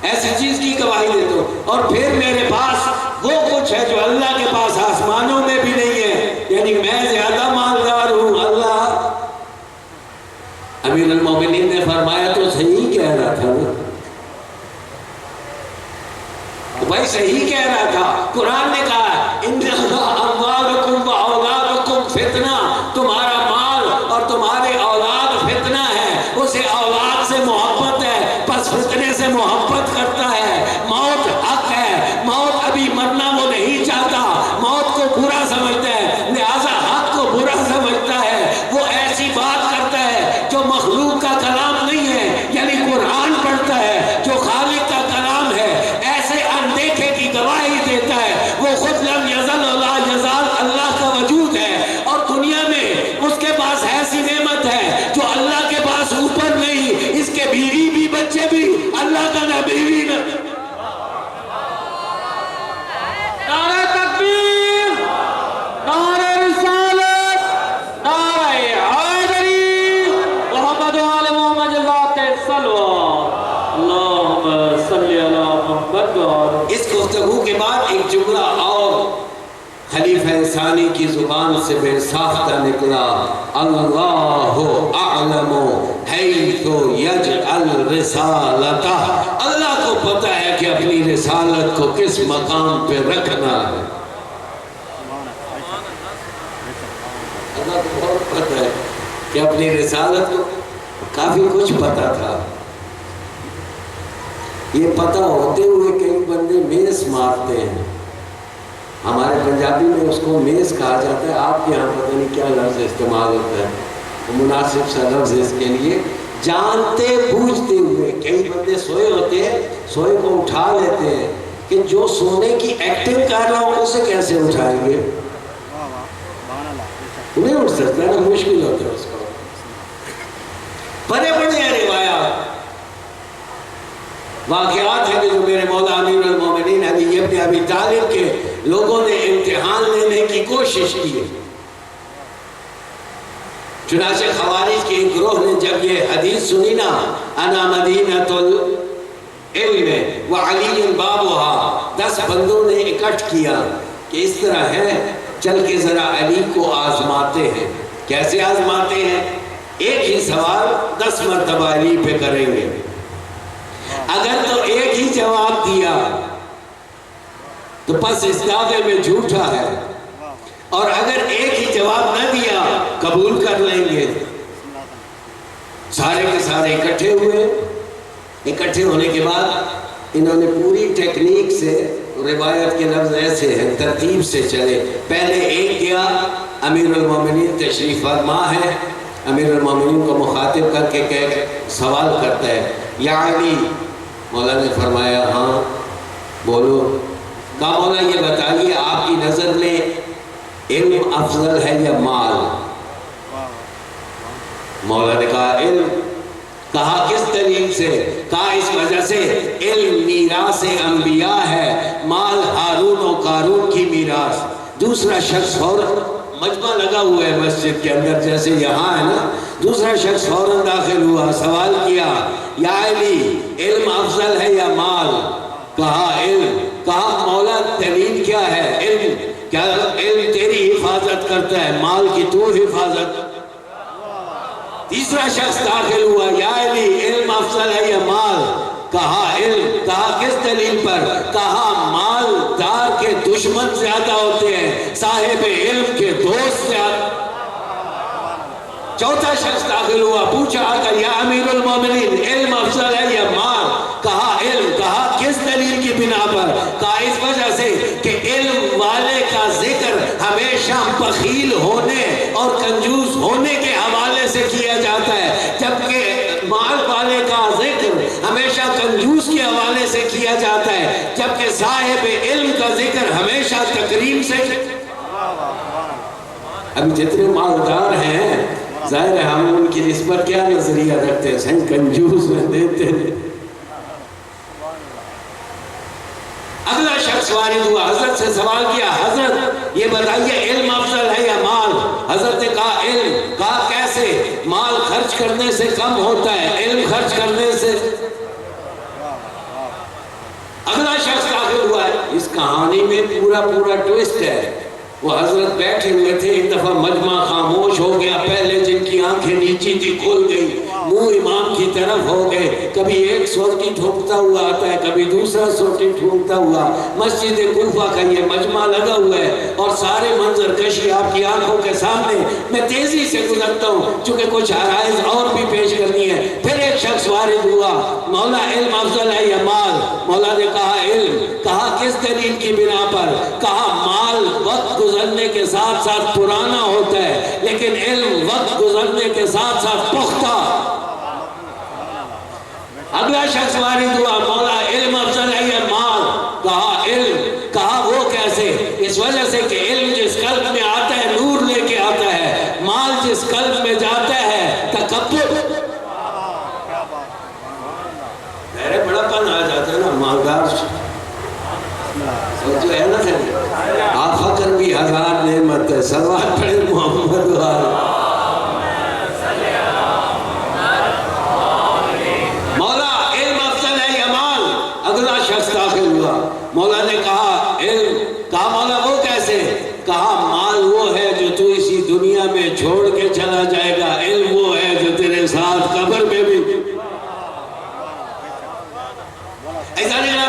ایسی چیز کی گواہی دیتا ہوں. اور پھر میرے پاس وہ کچھ ہے جو اللہ کے پاس آسمانوں میں بھی نہیں ہے، یعنی میں زیادہ مالدار ہوں. اللہ امیر المومنین نے فرمایا تو صحیح کہہ رہا تھا نا. بھائی صحیح کہہ رہا تھا. قرآن نے کہا اموالکم و اولادکم فتنہ، تمہارا مال اور تمہارے اولاد فتنہ ہے. اسے اولاد سے محبت ہے پس فتنے سے محبت کرتا ہے. موت حق ہے، موت ابھی مرنا وہ نہیں چاہتا، موت کو برا سمجھتا ہے، لہذا حق کو برا سمجھتا ہے. وہ ایسی بات کرتا ہے جو مخلوق کا کلام نہیں ہے، یعنی قرآن پڑھتا ہے جو خالق کا کلام ہے، ایسے اندیکھے کی گواہی دیتا ہے. وہ خود لم یزل لا یزال اللہ کا وجود ہے، اور دنیا میں اس کے پاس ایسی نعمت ہے جو اللہ کے پاس اوپر نہیں. اس کے بیوی بھی بچے بھی اللہ کا نہ بیوی نہ. نعرہ تکبیر، نعرہ رسالت، نعرہ حیدری، محمد و آل محمد ذات الصلوات، اللہم صلی علی محمد. اس گفتگو کے بعد ایک جملہ اور خلیفہ ثانی کی زبان سے بے ساختہ نکلا، اللہ اعلم حیث یجعل رسالتہ، اللہ کو پتہ ہے کہ اپنی رسالت کو کس مقام پہ رکھنا ہے۔ اللہ کو بہت پتہ ہے کہ اپنی رسالت کو، کافی کچھ پتہ تھا۔ یہ پتہ ہوتے ہوئے کئی بندے میس مارتے ہیں، ہمارے پنجابی میں اس کو میس کہا جاتا ہے، آپ کے یہاں پتہ نہیں کیا لفظ استعمال ہوتا ہے، مناسب سا لفظ اس کے لیے، جانتے بوجھتے ہوئے کئی بندے سوئے ہوتے ہیں، سوئے کو اٹھا لیتے ہیں کہ جو سونے کی ایکٹنگ کر رہا ہوں اسے کیسے اٹھائیں گے، نہیں اٹھ سکتا ہے نا، مشکل ہوتا ہے اس کو۔ بڑے بڑے روایات واقعات ہیں کہ جو میرے مولا امیر المومنین علی ابن ابی طالب کے لوگوں نے امتحان لینے کی کوشش کی۔ چنانچہ خوارج کے ایک گروہ نے جب یہ حدیث سنی نا، انا مدینۃ العلم وعلی بابھا، 10 بندوں نے اکٹھ کیا کہ اس طرح ہے، چل کے ذرا علی کو آزماتے ہیں۔ کیسے آزماتے ہیں؟ ایک ہی سوال 10 مرتبہ علی پہ کریں گے، اگر تو ایک ہی جواب دیا تو پس اس دعوے میں جھوٹا ہے، اور اگر ایک ہی جواب نہ دیا قبول کر لیں گے۔ سارے کے سارے اکٹھے ہوئے، اکٹھے ہونے کے بعد انہوں نے پوری ٹیکنیک سے، روایت کے لفظ ایسے ہیں، ترتیب سے چلے۔ پہلے ایک گیا، امیر المومنین تشریف فرما ہے، امیر المومنین کو مخاطب کر کے سوال کرتا ہے، یا علی، مولا نے فرمایا ہاں بولو۔ کہا مولا یہ بتائیے آپ کی نظر میں علم افضل ہے یا مال؟ مولا نے کہا علم۔ کہا کس دلیل سے؟ کہا اس وجہ سے علم میراث انبیاء ہے، مال ہارون و قارون کی میراث۔ دوسرا شخص فوراً، مجمع لگا ہوا ہے مسجد کے اندر جیسے یہاں ہے نا، دوسرا شخص فوراً داخل ہوا، سوال کیا، یا علی علم افضل ہے یا مال؟ کہا علم۔ کہا مولا دلیل کیا ہے؟ علم۔ کیا علم تیری حفاظت کرتا ہے، مال کی تو حفاظت؟ تیسرا شخص داخل ہوا، یا علی علم افضل ہے یا مال؟ کہا علم۔ کہا کس دلیل پر؟ کہا مالدار کے دشمن زیادہ ہوتے ہیں، صاحب علم کے دوست زیادہ۔ چوتھا شخص داخل ہوا، پوچھا آ کر، یا امیر المومنین علم افضل ہے یا مال؟ کہا علم۔ کہا کس دلیل کی بنا پر؟ کہا اس وجہ سے کہ علم والے کا ذکر ہمیشہ بخیل ہونے اور کنجوس ہونے کے حوالے سے کیا جاتا ہے، جبکہ مال والے کا ذکر ہمیشہ کنجوس کے حوالے سے کیا جاتا ہے، جبکہ صاحب علم کا ذکر ہمیشہ تکریم سے۔ اب جتنے مالدار ہیں ظاہر ہے ہم ان کی نسبت کیا نظریہ رکھتے ہیں، سن کنجوس میں دیتے ہیں۔ اگلا شخص وارد ہوا، حضرت سے سوال کیا، حضرت یہ بتائیے علم افضل ہے یا مال؟ حضرت نے کہا علم۔ کہا کیسے؟ مال خرچ کرنے سے کم ہوتا ہے، علم خرچ کرنے سے۔ اگلا شخص داخل ہوا ہے، اس کہانی میں پورا ٹویسٹ ہے۔ وہ حضرت بیٹھے ہوئے تھے، ایک دفعہ مجمع خاموش ہو گیا، پہلے جن کی آنکھیں نیچی تھی کھل گئی، منہ امام کی طرف ہو گئے، کبھی ایک سوٹی ٹھونکتا ہوا آتا ہے، کبھی دوسرا سوٹی ٹھونکتا ہوا۔ مسجد کوفہ کا یہ مجمع لگا ہوا ہے اور سارے منظر کشی آپ کی آنکھوں کے سامنے، میں تیزی سے گزرتا ہوں چونکہ کچھ عرائض اور بھی پیش کرنی ہے۔ پھر ایک شخص وارد ہوا، مولا علم افضل ہے یا مال؟ مولا نے کہا علم۔ کہا کس دلیل کی بنا پر؟ کہا مال وقت گزرنے کے ساتھ ساتھ پرانا ہوتا ہے، لیکن علم وقت گزرنے کے ساتھ ساتھ پختہ۔ اگلا شخص وارد ہوا، مولا علم افضل ہے یا مال؟ کہا علم۔ کہا وہ کیسے؟ اس وجہ سے کہ علم جس قلب میں آتا ہے نور لے کے آتا ہے، مال جس قلب میں جاتا ہے تکبر۔ میرے بڑا پن آ جاتا ہے نا، مالدار جو ہے نا، آپ فقر بھی ہزار نعمت ہے، صلوات پڑھے محمد وآلہ۔ مولا علم افضل ہے یا مال؟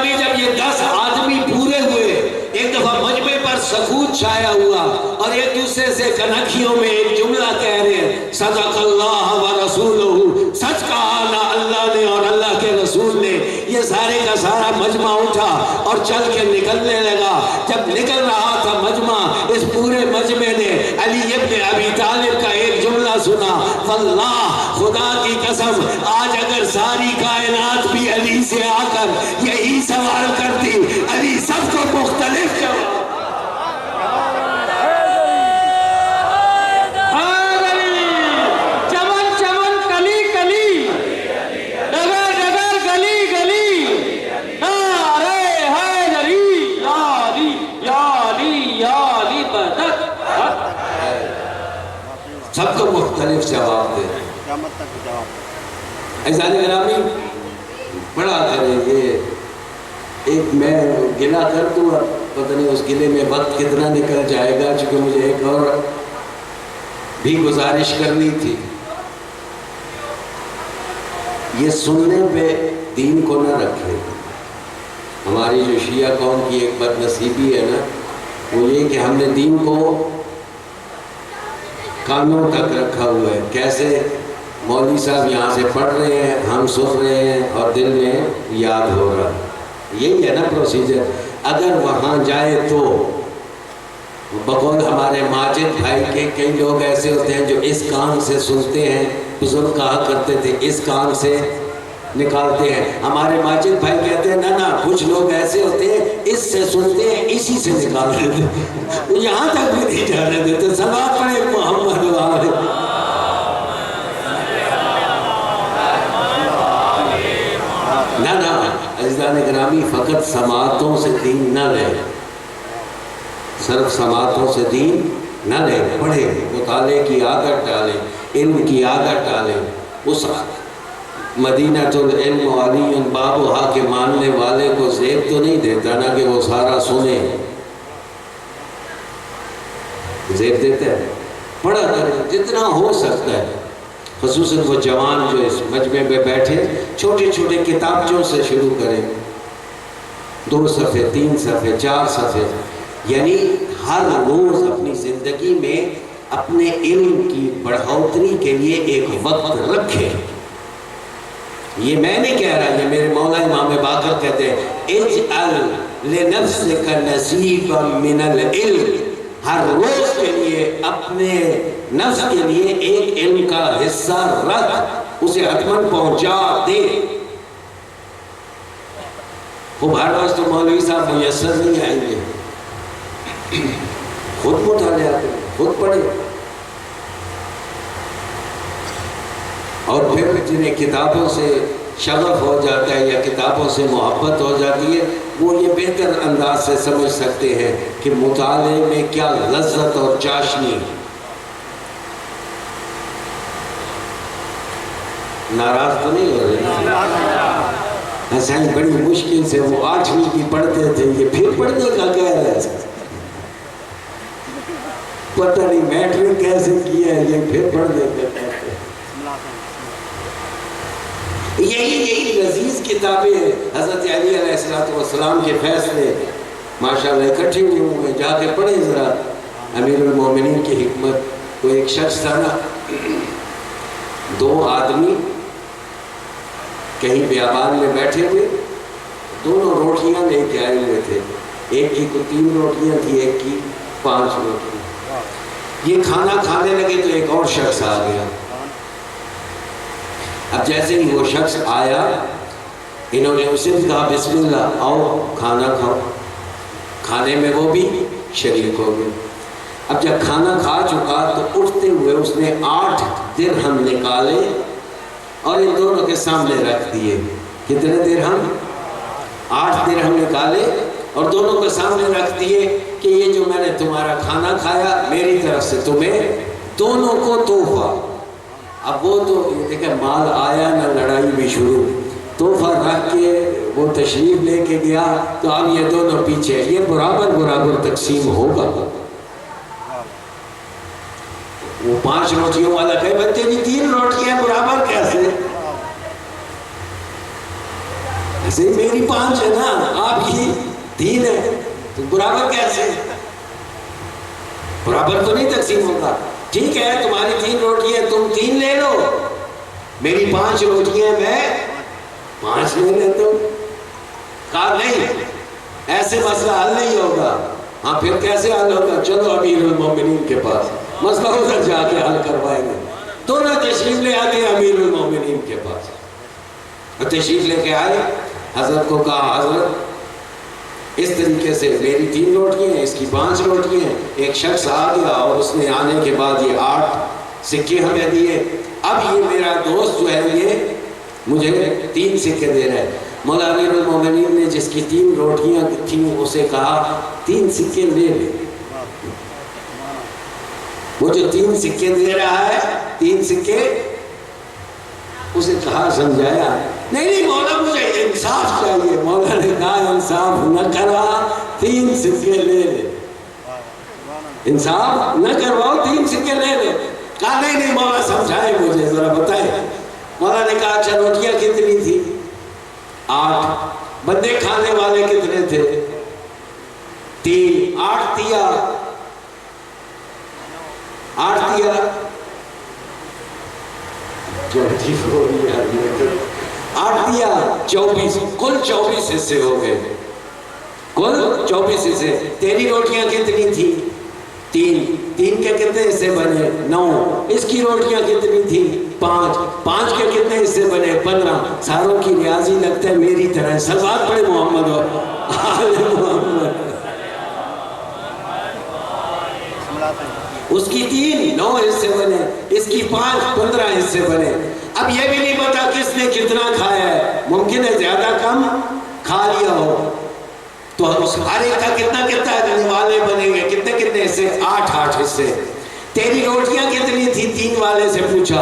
گرامی جب یہ 10 آدمی پورے ہوئے، ایک دفعہ مجمع پر سکوت چھایا ہوا اور ایک دوسرے سے کنکھیوں میں ایک جملہ کہہ رہے ہیں، صدق اللہ و رسولہ، سچ کہا نہ اللہ نے اور اللہ کے رسول نے۔ یہ سارے کا سارا مجمع اٹھا اور چل کے نکلنے لگا۔ جب نکل رہا تھا مجمع، اس پورے مجمع نے علی ابن ابی طالب کا ایک جملہ سنا، واللہ خدا کی قسم آج اگر ساری کائنات بھی علی سے آ کر یہی سوال کرتی، علی سب کو مختلف جواب۔ سب کو مختلف جواب دے۔ عزیزان گرامی بڑا کریں، یہ ایک میں گلہ کر دوں، پتہ نہیں اس گلے میں وقت کتنا نکل جائے گا، چونکہ مجھے ایک اور بھی گزارش کرنی تھی۔ یہ سننے پہ دین کو نہ رکھے۔ ہماری جو شیعہ قوم کی ایک بد نصیبی ہے نا، وہ یہ کہ ہم نے دین کو کانوں تک رکھا ہوا ہے۔ کیسے؟ مولوی صاحب یہاں سے پڑھ رہے ہیں، ہم سن رہے ہیں اور دل میں یاد ہو رہا ہے، یہی ہے نا پروسیجر۔ اگر وہاں جائے تو بقول ہمارے ماجد بھائی کے کئی لوگ ایسے ہوتے ہیں جو اس کان سے سنتے ہیں، بزرگ کہا کرتے تھے اس کان سے نکالتے ہیں۔ ہمارے ماجد بھائی کہتے ہیں نہ کچھ لوگ ایسے ہوتے ہیں اس سے سنتے ہیں اسی سے نکال دیتے ہیں، یہاں تک بھی نہیں جانے دیتے۔ صلوات پڑھے محمد والے۔ نہ عزیزان گرامی، فقط سماعتوں سے دین نہ لے، صرف سماعتوں سے دین نہ لے، پڑھے، مطالعے کی عادت ڈالیں، علم کی عادت ڈالیں۔ اس مدینہ العلم علی بابھا کے ماننے والے کو زیب تو نہیں دیتا نا کہ وہ سارا سنے، زیب دیتا ہے۔ پڑھا کریں جتنا ہو سکتا ہے، خصوصاً وہ جوان جو اس مجمع میں بیٹھے، چھوٹے چھوٹے کتابچوں سے شروع کریں، 2 صفحے 3 صفحے 4 صفحے، یعنی ہر روز اپنی زندگی میں اپنے علم کی بڑھوتری کے لیے ایک وقت رکھیں۔ یہ میں نہیں کہہ رہا، یہ میرے مولا امام باقر کہتے ہیں اجعل لنفسک نصیبا من العلم، ہر روز کے لیے اپنے نفس کے لیے ایک علم کا حصہ رکھ، اسے حتماً پہنچا دے۔ وہ ہر روز تو مولوی صاحب میسر نہیں آئیں گے، خود مطالعہ کریں، خود پڑھیں۔ اور پھر جنہیں کتابوں سے شغف ہو جاتا ہے یا کتابوں سے محبت ہو جاتی ہے، وہ یہ بہتر انداز سے سمجھ سکتے ہیں کہ مطالعے میں کیا لذت اور چاشنی۔ ناراض تو نہیں ہو رہے؟ ایسا ہی بڑی مشکل سے وہ 8ویں کی پڑھتے تھے، یہ پھر پڑھنے کا کہہ رہا ہے، پتہ نہیں میٹرک کیسے کیا ہے، یہ پھر پڑھنے کا کہتے ہیں۔ یہی لذیذ کتابیں ہیں۔ حضرت علی علیہ السلام کے فیصلے ماشاءاللہ اکٹھے ہوئے ہیں، جا کے پڑھیں ذرا امیر المومنین کی حکمت۔ وہ ایک شخص تھا نا، 2 آدمی کہیں بیابان میں بیٹھے ہوئے، دونوں روٹیاں لے کے آئے ہوئے تھے، ایک کی کو 3 روٹیاں تھی، ایک کی 5 روٹیاں۔ یہ کھانا کھانے لگے تو ایک اور شخص آ گیا۔ اب جیسے ہی وہ شخص آیا، انہوں نے اسے کہا بسم اللہ، آؤ کھانا کھاؤ۔ کھانے میں وہ بھی شریک ہو گئے۔ اب جب کھانا کھا چکا تو اٹھتے ہوئے اس نے 8 درہم نکالے اور ان دونوں کے سامنے رکھ دیے۔ کتنے درہم؟ 8 درہم نکالے اور دونوں کے سامنے رکھ دیے کہ یہ جو میں نے تمہارا کھانا کھایا، میری طرف سے تمہیں دونوں کو تحفہ۔ اب وہ تو یہ دیکھیں مال آیا نہ لڑائی بھی شروع، تحفہ رکھ کے وہ تشریف لے کے گیا، تو اب یہ دونوں پیچھے، یہ برابر تقسیم ہوگا۔ وہ 5 روٹیوں والا کہے بچے جی 3 روٹیاں برابر کیسے؟ ایسے میری 5 ہے نا، آپ کی 3 ہے، تو برابر کیسے؟ برابر تو نہیں تقسیم ہوگا. ٹھیک ہے تمہاری 3 روٹیاں تم 3 لے لو، میری 5 روٹیاں میں 5 لے لیتا ہوں. کہا نہیں ایسے مسئلہ حل نہیں ہوگا. ہاں پھر کیسے حل ہوگا؟ چلو امیر المومنین کے پاس، مسئلہ ادھر جا کے حل کروائیں گے. تو نہ تشریف لے آتے امیر المومنین کے پاس. تشریف لے کے آئے، حضرت کو کہا حضرت اس طریقے سے میری 3 روٹیاں ہیں، اس کی 5 روٹیاں ہیں. ایک شخص آ گیا اور اس نے آنے کے بعد یہ 8 سکے ہمیں دیے. اب یہ میرا دوست جو ہے یہ مجھے 3 سکے دے رہا ہے. مولا امیر المومنین نے جس کی 3 روٹیاں تھیں اسے کہا 3 سکے لے لے. وہ جو 3 سکے دے رہا ہے 3 سکے، اسے کہا سمجھایا نہیں مولا مجھے انصاف چاہیے. مولا نے کہا انصاف نہ کرا 3 سکے لے لے. انصاف نہ کرواؤ 3 سکے لے لے. کہا نہیں مولا سمجھائے مجھے ذرا بتائے. مولا نے کہا اچھا روٹیاں کتنی تھی؟ 8. بندے کھانے والے کتنے تھے؟ 3. 8 دیا 8 دیا 24. کل 24 حصے ہو گئے. کل 24 حصے. تیری روٹیاں کتنی تھی؟ 3. 3 کے کتنے حصے بنے؟ 9. اس کی روٹیاں کتنی تھی؟ 5. 5 کے کتنے حصے بنے؟ 15. ساروں کی ریاضی لگتا ہے میری طرح. صلوات پڑھے محمد اور آل محمد. اس کی 3 9 حصے بنے، اس کی 5 15 حصے بنے. اب یہ بھی نہیں پتا کس نے کتنا کھایا ہے. ممکن ہے زیادہ کم کھا لیا ہو تو ہر ایک کا کتنا والے بنیں گے. کتنے کتنے حصے؟ 8 حصے. تیری روٹیاں کتنی تھی؟ 3 والے سے پوچھا.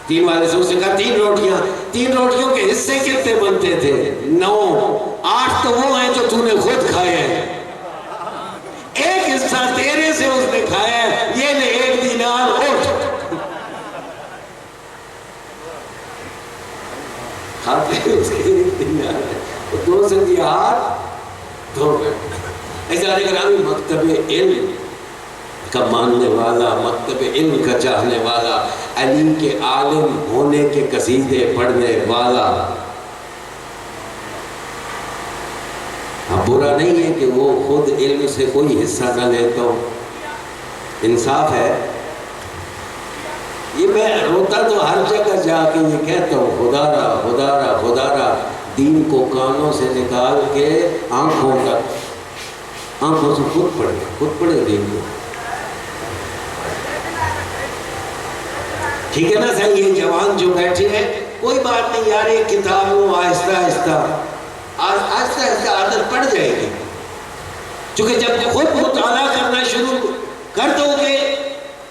3 والے سے اسے کہا 3 روٹیاں. 3 روٹیوں کے حصے کتنے بنتے تھے؟ 9. 8 تو وہ ہیں جو تو نے خود کھائے ہیں. ایک حصہ تیرے سے اس نے کھایا ہے. یہ لے 1 دینار اٹھ. کھاتے اس کے 1 دینار ہے. 2 سے دیا ہاتھ دھو گئے. ایسا گرامی مکتب علم کا ماننے والا، مکتب علم کا چاہنے والا، علی کے عالم ہونے کے قصیدے پڑھنے والا. اب برا نہیں ہے کہ وہ خود علم سے کوئی حصہ نہ لیتا ہو. انصاف ہے. یہ میں روتا تو ہر جگہ جا کے یہ کہتا ہوں خدا را خدا را خدا را دین کو کانوں سے نکال کے آنکھوں سے خود پڑھے دین کو. ٹھیک ہے نا صحیح. یہ جوان جو بیٹھے ہیں کوئی بات نہیں یار، یہ کتابوں آہستہ آہستہ عادت پڑ جائے گی. چونکہ جب خود مطالعہ کرنا شروع کر دو گے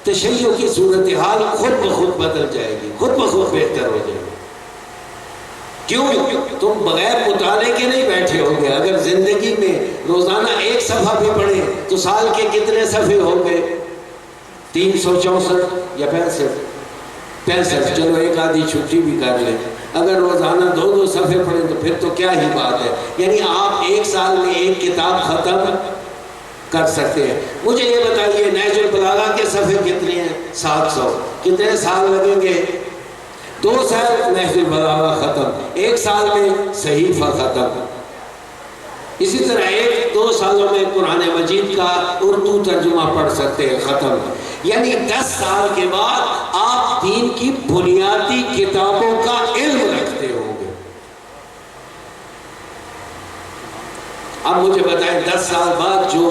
تشیع کی صورتحال خود بخود بدل جائے گی، خود بخود بہتر ہو جائے گی. کیوں؟ تم بغیر مطالعے کے نہیں بیٹھے ہو گے. اگر زندگی میں روزانہ 1 صفحہ بھی پڑھے تو سال کے کتنے صفحے ہوں گے؟ 364 یا 65. چلو ایک آدھی چھٹی بھی کر لیں. اگر روزانہ 2 صفحے پڑھیں تو پھر تو کیا ہی بات ہے. یعنی آپ 1 سال میں 1 کتاب ختم کر سکتے ہیں. مجھے یہ بتائیے نہج البلاغہ کے صفحے کتنے ہیں؟ 700. کتنے سال لگیں گے؟ 2 سال نہج البلاغہ ختم. 1 سال میں صحیفہ ختم. اسی طرح 1-2 سالوں میں قرآن مجید کا اردو ترجمہ پڑھ سکتے ہیں، ختم. یعنی 10 سال کے بعد آپ دین کی بنیادی کتابوں کا علم رکھتے ہوں گے. اب مجھے بتائیں 10 سال بعد جو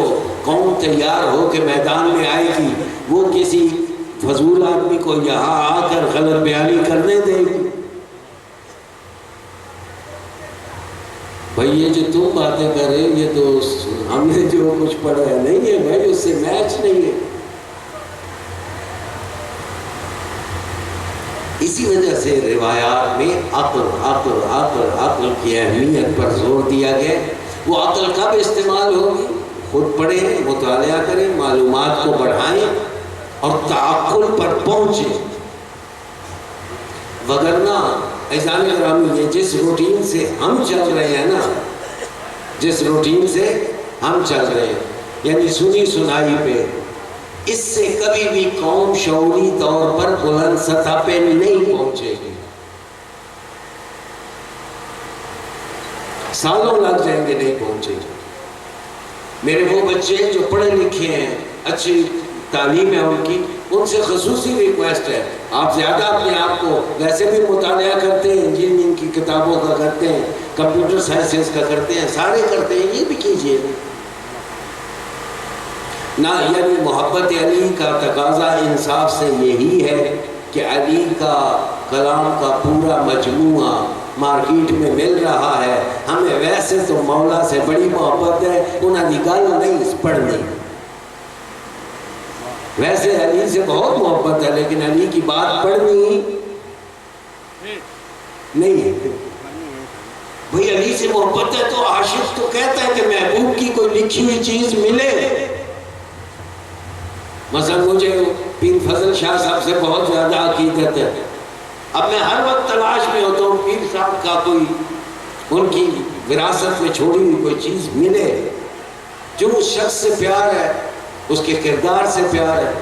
قوم تیار ہو کے میدان میں آئے گی وہ کسی فضول آدمی کو یہاں آ کر غلط بیانی کرنے دے گی؟ بھائی یہ جو تم باتیں کر رہے یہ تو ہم نے جو کچھ پڑھا ہے نہیں ہے بھائی، اس سے میچ نہیں ہے. اسی وجہ سے روایات میں عقل کی اہمیت پر زور دیا گیا. وہ عقل کب استعمال ہوگی؟ خود پڑھیں، مطالعہ کریں، معلومات کو بڑھائیں اور تعقل پر پہنچیں. وگرنہ عزیزان گرامی یہ جس روٹین سے ہم چل رہے ہیں نا، جس روٹین سے ہم چل رہے ہیں، یعنی سنی سنائی پہ، اس سے کبھی بھی قوم شعوری طور پر بلند سطح پہ نہیں پہنچے گی، سالوں لگ جائیں گے نہیں پہنچے گی۔ میرے وہ بچے جو پڑھے لکھے ہیں، اچھی تعلیم ہے ان کی، ان سے خصوصی ریکویسٹ ہے، آپ زیادہ اپنے آپ کو ویسے بھی مطالعہ کرتے ہیں، انجینئرنگ کی کتابوں کا کرتے ہیں، کمپیوٹر سائنسز کا کرتے ہیں، سارے کرتے ہیں، یہ بھی کیجئے نہ۔ یعنی محبت علی کا تقاضا انصاف سے یہی ہے کہ علی کا کلام کا پورا مجموعہ مارکیٹ میں مل رہا ہے، ہمیں ویسے تو مولا سے بڑی محبت ہے، انہاں دی گل نہیں پڑھنی، ویسے علی سے بہت محبت ہے لیکن علی کی بات پڑھنی نہیں ہے۔ بھئی علی سے محبت ہے تو عاشق تو کہتا ہے کہ محبوب کی کوئی لکھی ہوئی چیز ملے۔ مثلا مجھے پیر فضل شاہ صاحب سے بہت زیادہ عقیدت ہے، اب میں ہر وقت تلاش میں ہوتا ہوں پیر صاحب کا کوئی ان کی وراثت میں چھوڑی ہوئی کوئی چیز ملے، جو اس شخص سے پیار ہے، اس کے کردار سے پیار ہے۔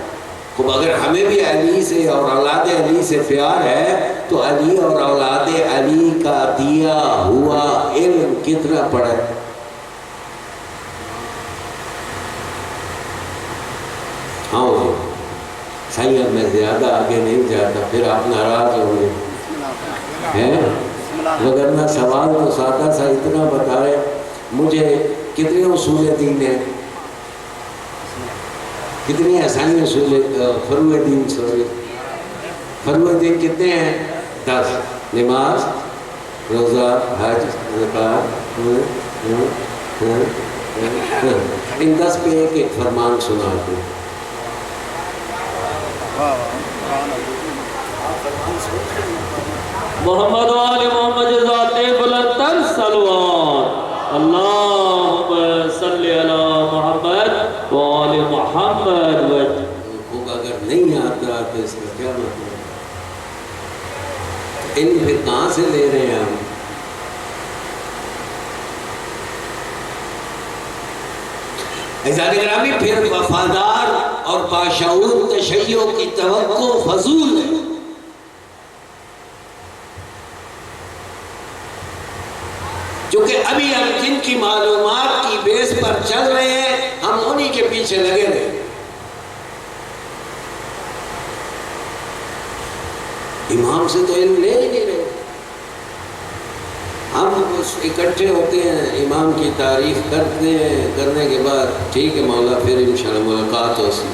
خب اگر ہمیں بھی علی سے اور اولاد علی سے پیار ہے تو علی اور اولاد علی کا دیا ہوا علم کتنا پڑا ہے؟ ہاں صحیح، اب میں زیادہ آگے نہیں جاتا، پھر آپ ناراض ہوں گے ہیں، وگرنہ سوال تو سادہ سا اتنا بتائے مجھے کتنے اصول دین ہیں، کتنی آسانی اصول فروع دین، فروع دین کتنے ہیں؟ 10، نماز، روزہ، حج، زکوٰۃ، ان 10 پہ ایک ایک فرمان سنا دوں۔ محمد و آل محمد ذات بلند تر صلوات، اللہم صلی علی محمد و آل محمد وجہ۔ اگر نہیں آتا تو اس کا کیا مطلب؟ ان پھر کہاں سے لے رہے ہیں ہم؟ عزیزان گرامی، پھر وفادار اور باشعور تشیع کی توقع فضول ہے۔ چونکہ ابھی ہم جن کی معلومات کی بیس پر چل رہے ہیں ہم انہی کے پیچھے لگے رہے، امام سے تو علم لے ہی نہیں رہے۔ ہم اکٹھے ہوتے ہیں، امام کی تعریف کرتے ہیں، کرنے کے بعد ٹھیک ہے مولا پھر انشاءاللہ ملاقات ہو سی۔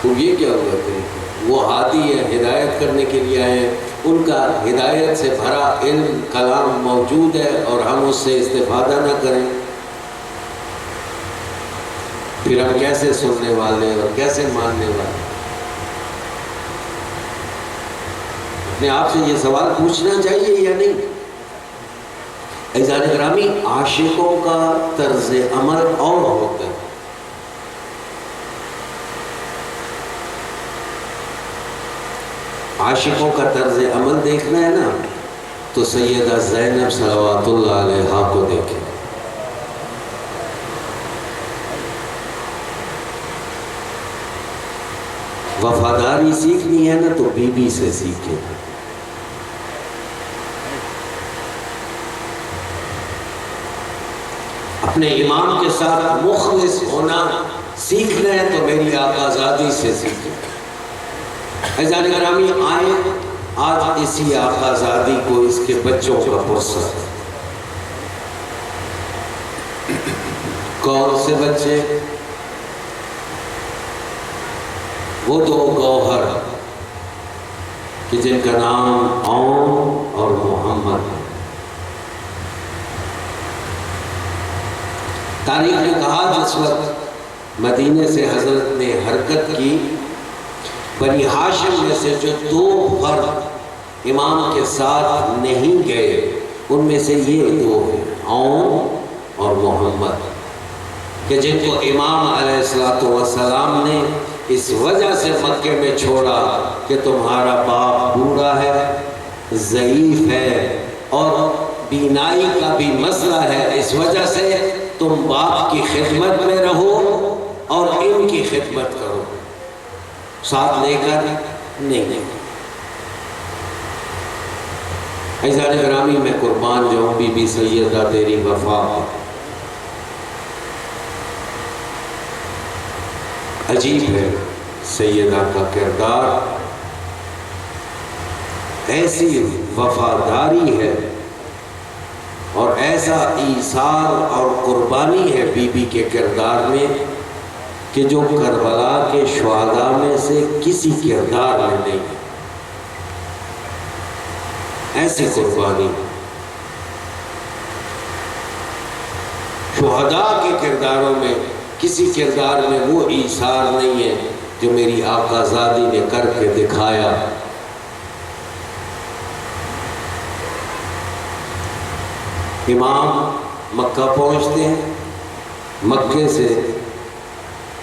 تو یہ کیا ہوا کہ وہ ہادی ہے، ہدایت کرنے کے لیے آئے ہیں، ان کا ہدایت سے بھرا علم کلام موجود ہے اور ہم اس سے استفادہ نہ کریں، پھر ہم کیسے سننے والے اور کیسے ماننے والے؟ اپنے آپ سے یہ سوال پوچھنا چاہیے یا نہیں؟ عزیزان گرامی، عاشقوں کا طرز عمل اور ہوتا ہے۔ عاشقوں کا طرز عمل دیکھنا ہے نا تو سیدہ زینب صلوات اللہ علیہا کو دیکھیں۔ وفاداری سیکھنی ہے نا تو بی بی سے سیکھیں۔ اپنے امام کے ساتھ مخلص ہونا سیکھنا ہے تو میری آقا زادی سے سیکھیں۔ عزیزان گرامی، آئیں آج اسی آقا زادی کو اس کے بچوں کا پرسہ۔ کون سے بچے؟ وہ دو گوہر کہ جن کا نام عون اور محمد ہے۔ تاریخ نے کہا جس وقت مدینے سے حضرت نے حرکت کی، بنی ہاشم میں سے جو 2 فرد امام کے ساتھ نہیں گئے ان میں سے یہ 2 ہیں، عون اور محمد، کہ جن کو امام علیہ السلام نے اس وجہ سے مکے میں چھوڑا کہ تمہارا باپ بوڑھا ہے ضعیف ہے اور بینائی کا بھی مسئلہ ہے، اس وجہ سے تم باپ کی خدمت میں رہو اور ان کی خدمت کرو، ساتھ لے کر نہیں۔ عزیزان گرامی، میں قربان جاؤں بی بی سیدہ تیری وفا پر۔ عجیب ہے سیدہ کا کردار، ایسی وفاداری ہے اور ایسا ایثار اور قربانی ہے بی بی کے کردار میں کہ جو کربلا کے شہداء میں سے کسی کردار میں نہیں ہے۔ ایسی قربانی شہداء کے کرداروں میں کسی کردار میں وہ ایثار نہیں ہے جو میری آقا زادی نے کر کے دکھایا۔ امام مکہ پہنچتے ہیں، مکے سے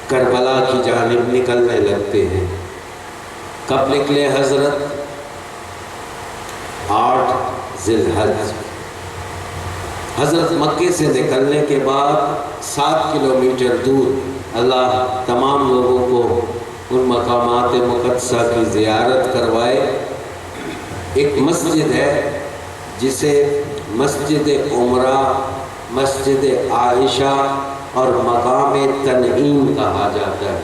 کربلا کی جانب نکلنے لگتے ہیں۔ کب نکلے حضرت؟ 8 ذی الحج۔ حضرت مکے سے نکلنے کے بعد 7 کلومیٹر دور اللہ تمام لوگوں کو ان مقامات مقدسہ کی زیارت کروائے۔ ایک مسجد ہے جسے مسجد عمرہ، مسجد عائشہ اور مقام تنعیم کہا جاتا ہے۔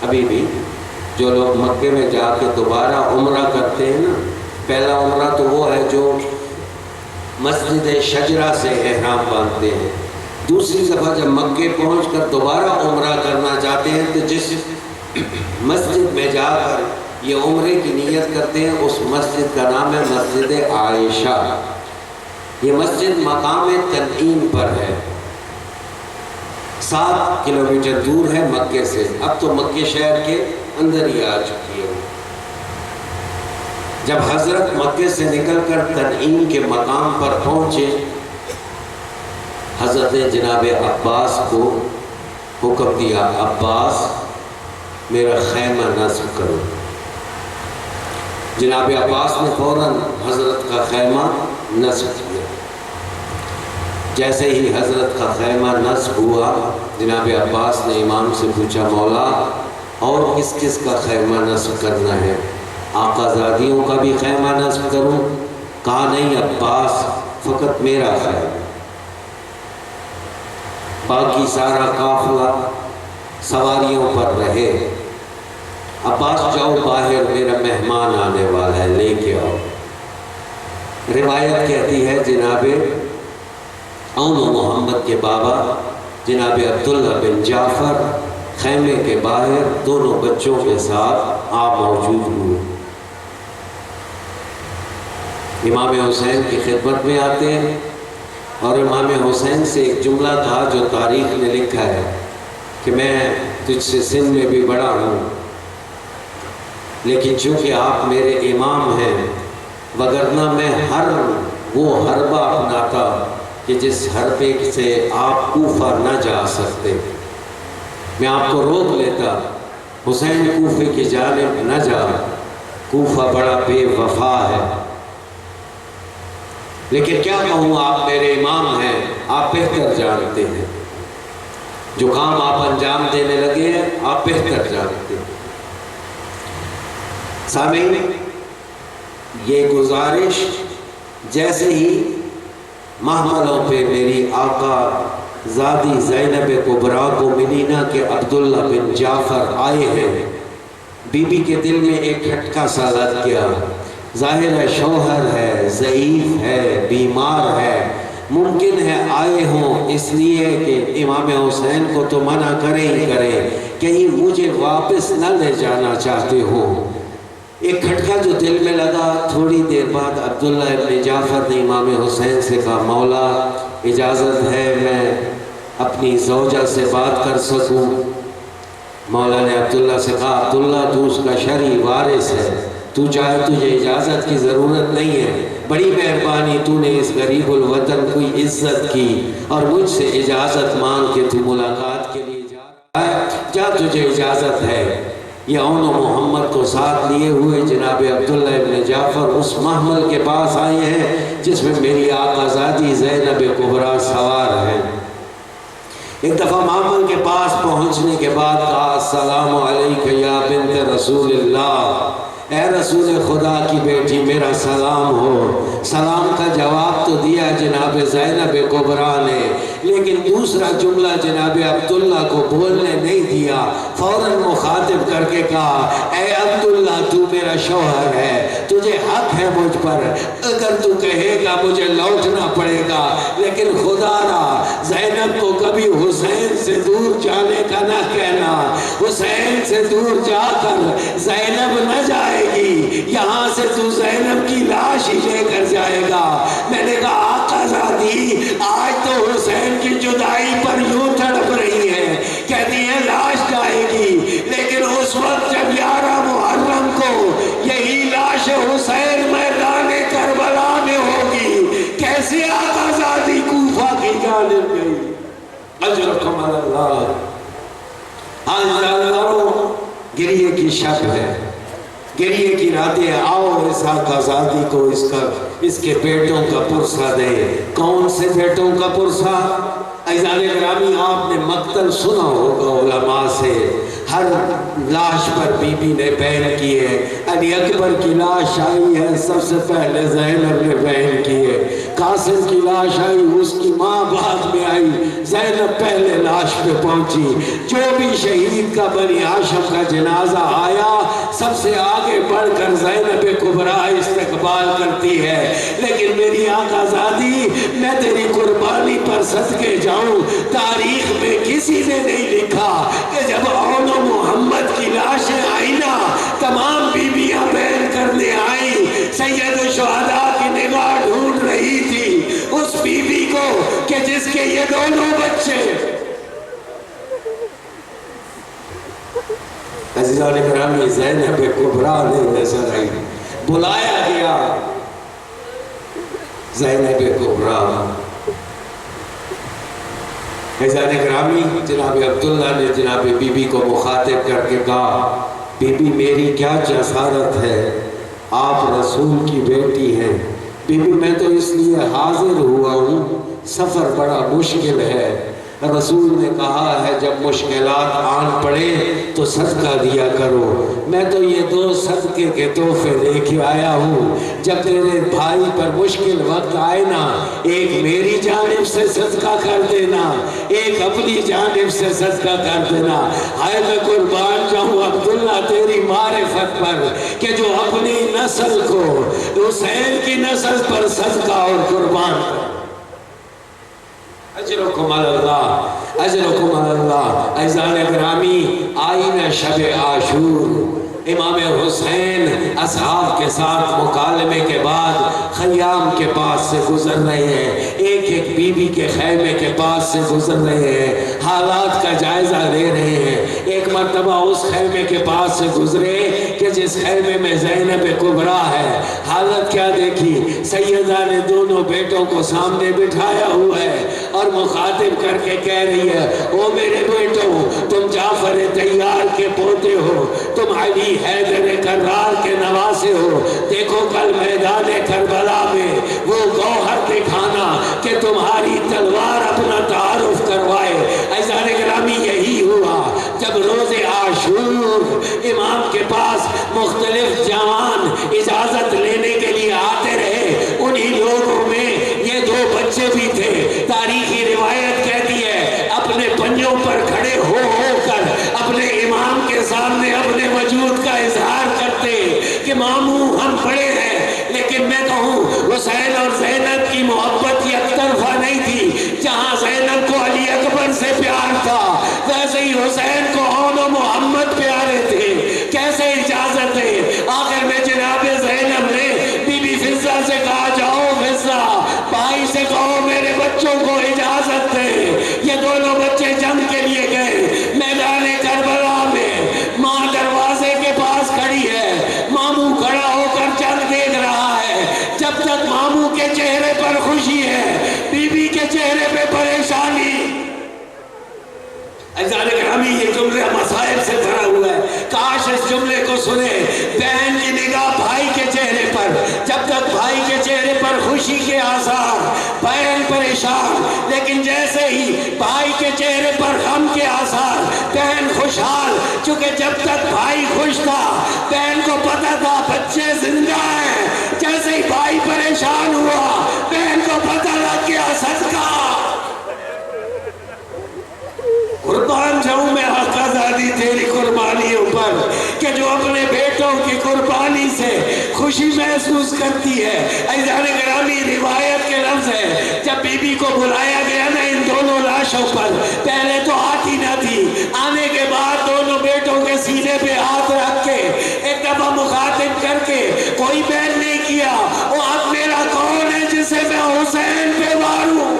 ابھی بھی جو لوگ مکے میں جا کے دوبارہ عمرہ کرتے ہیں نا، پہلا عمرہ تو وہ ہے جو مسجد شجرہ سے احرام باندھتے ہیں، دوسری دفعہ جب مکے پہنچ کر دوبارہ عمرہ کرنا چاہتے ہیں تو جس مسجد میں جا کر یہ عمرے کی نیت کرتے ہیں اس مسجد کا نام ہے مسجد عائشہ۔ یہ مسجد مقام تنعیم پر ہے، 7 کلومیٹر دور ہے مکے سے۔ اب تو مکے شہر کے اندر ہی آ چکی ہے۔ جب حضرت مکے سے نکل کر تنعیم کے مقام پر پہنچے، حضرت نے جناب عباس کو حکم دیا، عباس میرا خیمہ نصب کرو۔ جناب عباس نے فوراً حضرت کا خیمہ نصب کیا۔ جیسے ہی حضرت کا خیمہ نصب ہوا، جناب عباس نے امام سے پوچھا، مولا اور کس کس کا خیمہ نصب کرنا ہے؟ آقا زادیوں کا بھی خیمہ نصب کروں؟ کہا نہیں عباس، فقط میرا خیمہ، باقی سارا قافلہ سواریوں پر رہے۔ عباس جاؤ باہر، میرا مہمان آنے والا ہے، لے کے آؤ۔ روایت کہتی ہے جناب اون و محمد کے بابا جناب عبداللہ بن جعفر خیمے کے باہر دونوں بچوں کے ساتھ آپ موجود ہوئے۔ امام حسین کی خدمت میں آتے ہیں اور امام حسین سے ایک جملہ تھا جو تاریخ نے لکھا ہے کہ میں تجھ سے سن میں بھی بڑا ہوں، لیکن چونکہ آپ میرے امام ہیں، وگرنہ میں ہر وہ حربہ اپناتا کہ جس حربے سے آپ کوفہ نہ جا سکتے، میں آپ کو روک لیتا، حسین کوفے کی جانب نہ جا، کوفہ بڑا بے وفا ہے۔ لیکن کیا کہوں، آپ میرے امام ہیں، آپ بہتر جانتے ہیں، جو کام آپ انجام دینے لگے ہیں آپ بہتر جانتے ہیں۔ سامعین، یہ گزارش جیسے ہی محملوں پہ میری آقا زادی زینب کبریٰ کو ملی نا کہ عبداللہ بن جعفر آئے ہیں، بی بی کے دل میں ایک کھٹکا سا لگ گیا۔ ظاہر ہے شوہر ہے، ضعیف ہے، بیمار ہے، ممکن ہے آئے ہوں اس لیے کہ امام حسین کو تو منع کریں ہی کریں، کہیں مجھے واپس نہ لے جانا چاہتے ہوں۔ ایک کھٹکا جو دل میں لگا۔ تھوڑی دیر بعد عبداللہ ابن جعفر نے امام حسین سے کہا، مولا اجازت ہے میں اپنی زوجہ سے بات کر سکوں؟ مولا نے عبداللہ سے کہا، عبداللہ تو اس کا شرعی وارث ہے، تو چاہے تجھے اجازت کی ضرورت نہیں ہے، بڑی مہربانی تو نے اس غریب الوطن کو عزت کی اور مجھ سے اجازت مانگ کے تو ملاقات کے لیے جا رہا ہے، جا تجھے اجازت ہے۔ یہ اون و محمد کو ساتھ لیے ہوئے جناب عبداللہ ابن جعفر اس محمل کے پاس آئے ہیں جس میں میری آقا زادی زینب کبریٰ سوار ہیں۔ ایک دفعہ محمل کے پاس پہنچنے کے بعد کہا السلام علیکہ یا بنت رسول اللہ، اے رسول خدا کی بیٹی میرا سلام ہو۔ سلام کا جواب تو دیا جناب زینب کبریٰ نے، لیکن دوسرا جملہ جناب عبداللہ کو بولنے نہیں دیا، فوراً مخاطب کر کے کہا اے عبداللہ تو میرا شوہر ہے، تجھے حق ہے مجھ پر، اگر تو کہے گا مجھے لوٹنا پڑے گا، لیکن خدا را زینب کو کبھی حسین سے دور جانے کا نہ کہنا، حسین سے دور جا کر زینب نہ جائے گی، یہاں سے تو زینب کی لاش ہی لے کر جائے گا۔ میں نے کہا آقا زادی آج تو حسین کی جدائی پر یوں تڑپ رہی ہے، کہتی ہے لاش جائے گی، لیکن اس وقت جب 11 محرم کو یہی لاش حسین میدان کربلا میں ہوگی، کیسے آقا زادی کوفہ کی جانب گئی؟ اجرکم اللہ۔ آج جانوروں گریے کی شب ہے، گریے کی راتیں، آؤ اس آقا زادی کو اس کے بیٹوں کا پرسہ دے۔ کون سے بیٹوں کا پرسہ؟ عزیزان گرامی آپ نے مقتل سنا ہوگا علماء سے، ہر لاش پر بی بی نے بیان کی ہے، علی اکبر کی لاش آئی ہے سب سے پہلے زینب نے بیان کی ہے، قاسم کی لاش آئی اس کی ماں بعد میں آئی، زینب پہلے لاش پہ پہنچی۔ جو بھی شہید کا بنی ہاشم کا جنازہ آیا سب سے آگے بڑھ کر زینب کبریٰ استقبال کرتی ہے، لیکن میری آقا زادی میں تیری قربانی پر صدقے جاؤں، تاریخ میں کسی نے نہیں لکھا کہ جب اون و محمد کی لاشیں آئی نا، تمام بیویاں بیان کرنے آئی، سید الشہداء کی نگاہ ڈھونڈ رہی تھی اس بیوی کو کہ جس کے یہ دونوں بچے۔ عزیزان گرامی زینب کبریٰ نے نظر آئی، بلایا گیا زینب کبریٰ۔ عزیزان گرامی جناب عبداللہ نے جناب بی بی کو مخاطب کر کے کہا بی بی میری کیا جسارت ہے، آپ رسول کی بیٹی ہیں، بی بی میں تو اس لیے حاضر ہوا ہوں، سفر بڑا مشکل ہے، رسول نے کہا ہے جب مشکلات آن پڑے تو صدقہ دیا کرو، میں تو یہ 2 صدقے کے تحفے لے کے آیا ہوں، جب تیرے بھائی پر مشکل وقت آئے نا، ایک میری جانب سے صدقہ کر دینا، ایک اپنی جانب سے صدقہ کر دینا۔ ہائے میں قربان جاؤں عبداللہ تیری معرفت پر کہ جو اپنی نسل کو حسین کی نسل پر صدقہ اور قربان کر۔ اجرکم اللہ، اجرکم اللہ۔ عزیزان گرامی آئینہ شب عاشور، امام حسین اصحاب کے ساتھ مکالمے کے بعد خیام کے پاس سے گزر رہے ہیں، ایک ایک بی بی کے خیمے کے پاس سے گزر رہے ہیں، حالات کا جائزہ لے رہے ہیں۔ ایک مرتبہ اس خیمے کے پاس سے گزرے کہ جس خیمے میں زینب کبریٰ ہے، حالت کیا دیکھی، سیدہ نے دونوں بیٹوں کو سامنے بٹھایا ہوا ہے اور مخاطب کر کے کہہ رہی ہے او میرے بیٹوں تم جعفر طیار کے پوتے ہو، تم علی حیدر کرار کے نواسے ہو، دیکھو کل میدان کربلا میں وہ گوہر دکھانا کہ تمہاری تلوار اپنا تعارف کروائے۔ عزیزان گرامی یہی ہوا جب روز عاشور امام کے پاس مختلف جوان اجازت لینے کے لیے آتے رہے، انہی لوگوں میں یہ 2 بچے بھی تھے۔ تاریخی روایت کہتی ہے اپنے پنجوں پر کھڑے ہو کر اپنے امام کے سامنے اپنے وجود کا اظہار کرتے کہ ماموں ہم بڑے ہیں، لیکن میں کہوں حسین اور زینب کی محبت یک طرفہ نہیں تھی، جہاں زینب کو علی اکبر سے پیار تھا ویسے ہی حسین کو اون و محمد پیارے تھے۔ کیسے اجازت ہے؟ آخر میں جناب زینب نے بی بی فضہ سے کہا جاؤ فضہ بھائی سے کہو میرے بچوں کو اجازت دے۔ یہ دونوں بچے جنگ کے لیے گئے میدان کربلا میں، ماں دروازے کے پاس کھڑی ہے، ماموں کھڑا ہو کر جنگ دیکھ رہا ہے، جب تک ماموں کے چہرے پر خوشی ہے بی بی کے چہرے پہ پریشانی۔ عزیزان کرام گرامی یہ جملہ مصائب سے بھرا ہوا ہے، کاش اس جملے کو سنے۔ بہن کی نگاہ بھائی کے چہرے پر، جب تک بھائی کے چہرے پر خوشی کے آثار، بہن پریشان، لیکن جیسے ہی بھائی کے چہرے پر غم کے آثار، بہن خوشحال، چونکہ جب تک بھائی خوش تھا بہن کو پتا تھا بچے زندہ ہیں، جیسے ہی بھائی پریشان ہوا بہن کو پتا لگ گیا صدقہ۔ قربان جاؤں میں آقا زادی تیری قربانیوں پر، کہ جو اپنے بیٹوں کی قربانی سے خوشی محسوس کرتی ہے۔ عزیزان گرامی روایت کے لفظ ہے، جب بی بی کو بلایا گیا نا ان دونوں لاشوں پر، پہلے تو آتی نہ تھی، آنے کے بعد دونوں بیٹوں کے سینے پہ ہاتھ رکھ کے ایک دفعہ مخاطب کر کے کوئی بیان نہیں کیا، وہ اب میرا کون ہے جسے میں حسین پہ ماروں،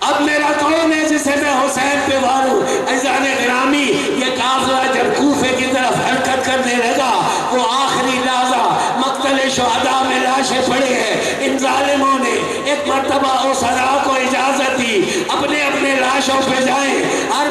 اب میرا کون ہے جسے میں حسین پہ ماروں۔ عزیزان گرامی یہ قافلہ جب کوفے کی طرف حرکت کرنے لگا، وہ آخری لحظہ مقتل شہداء میں لاشیں پڑے ہیں، ان ظالموں نے ایک مرتبہ اسرا کو اجازت دی اپنے اپنے لاشوں پہ جائیں، ہر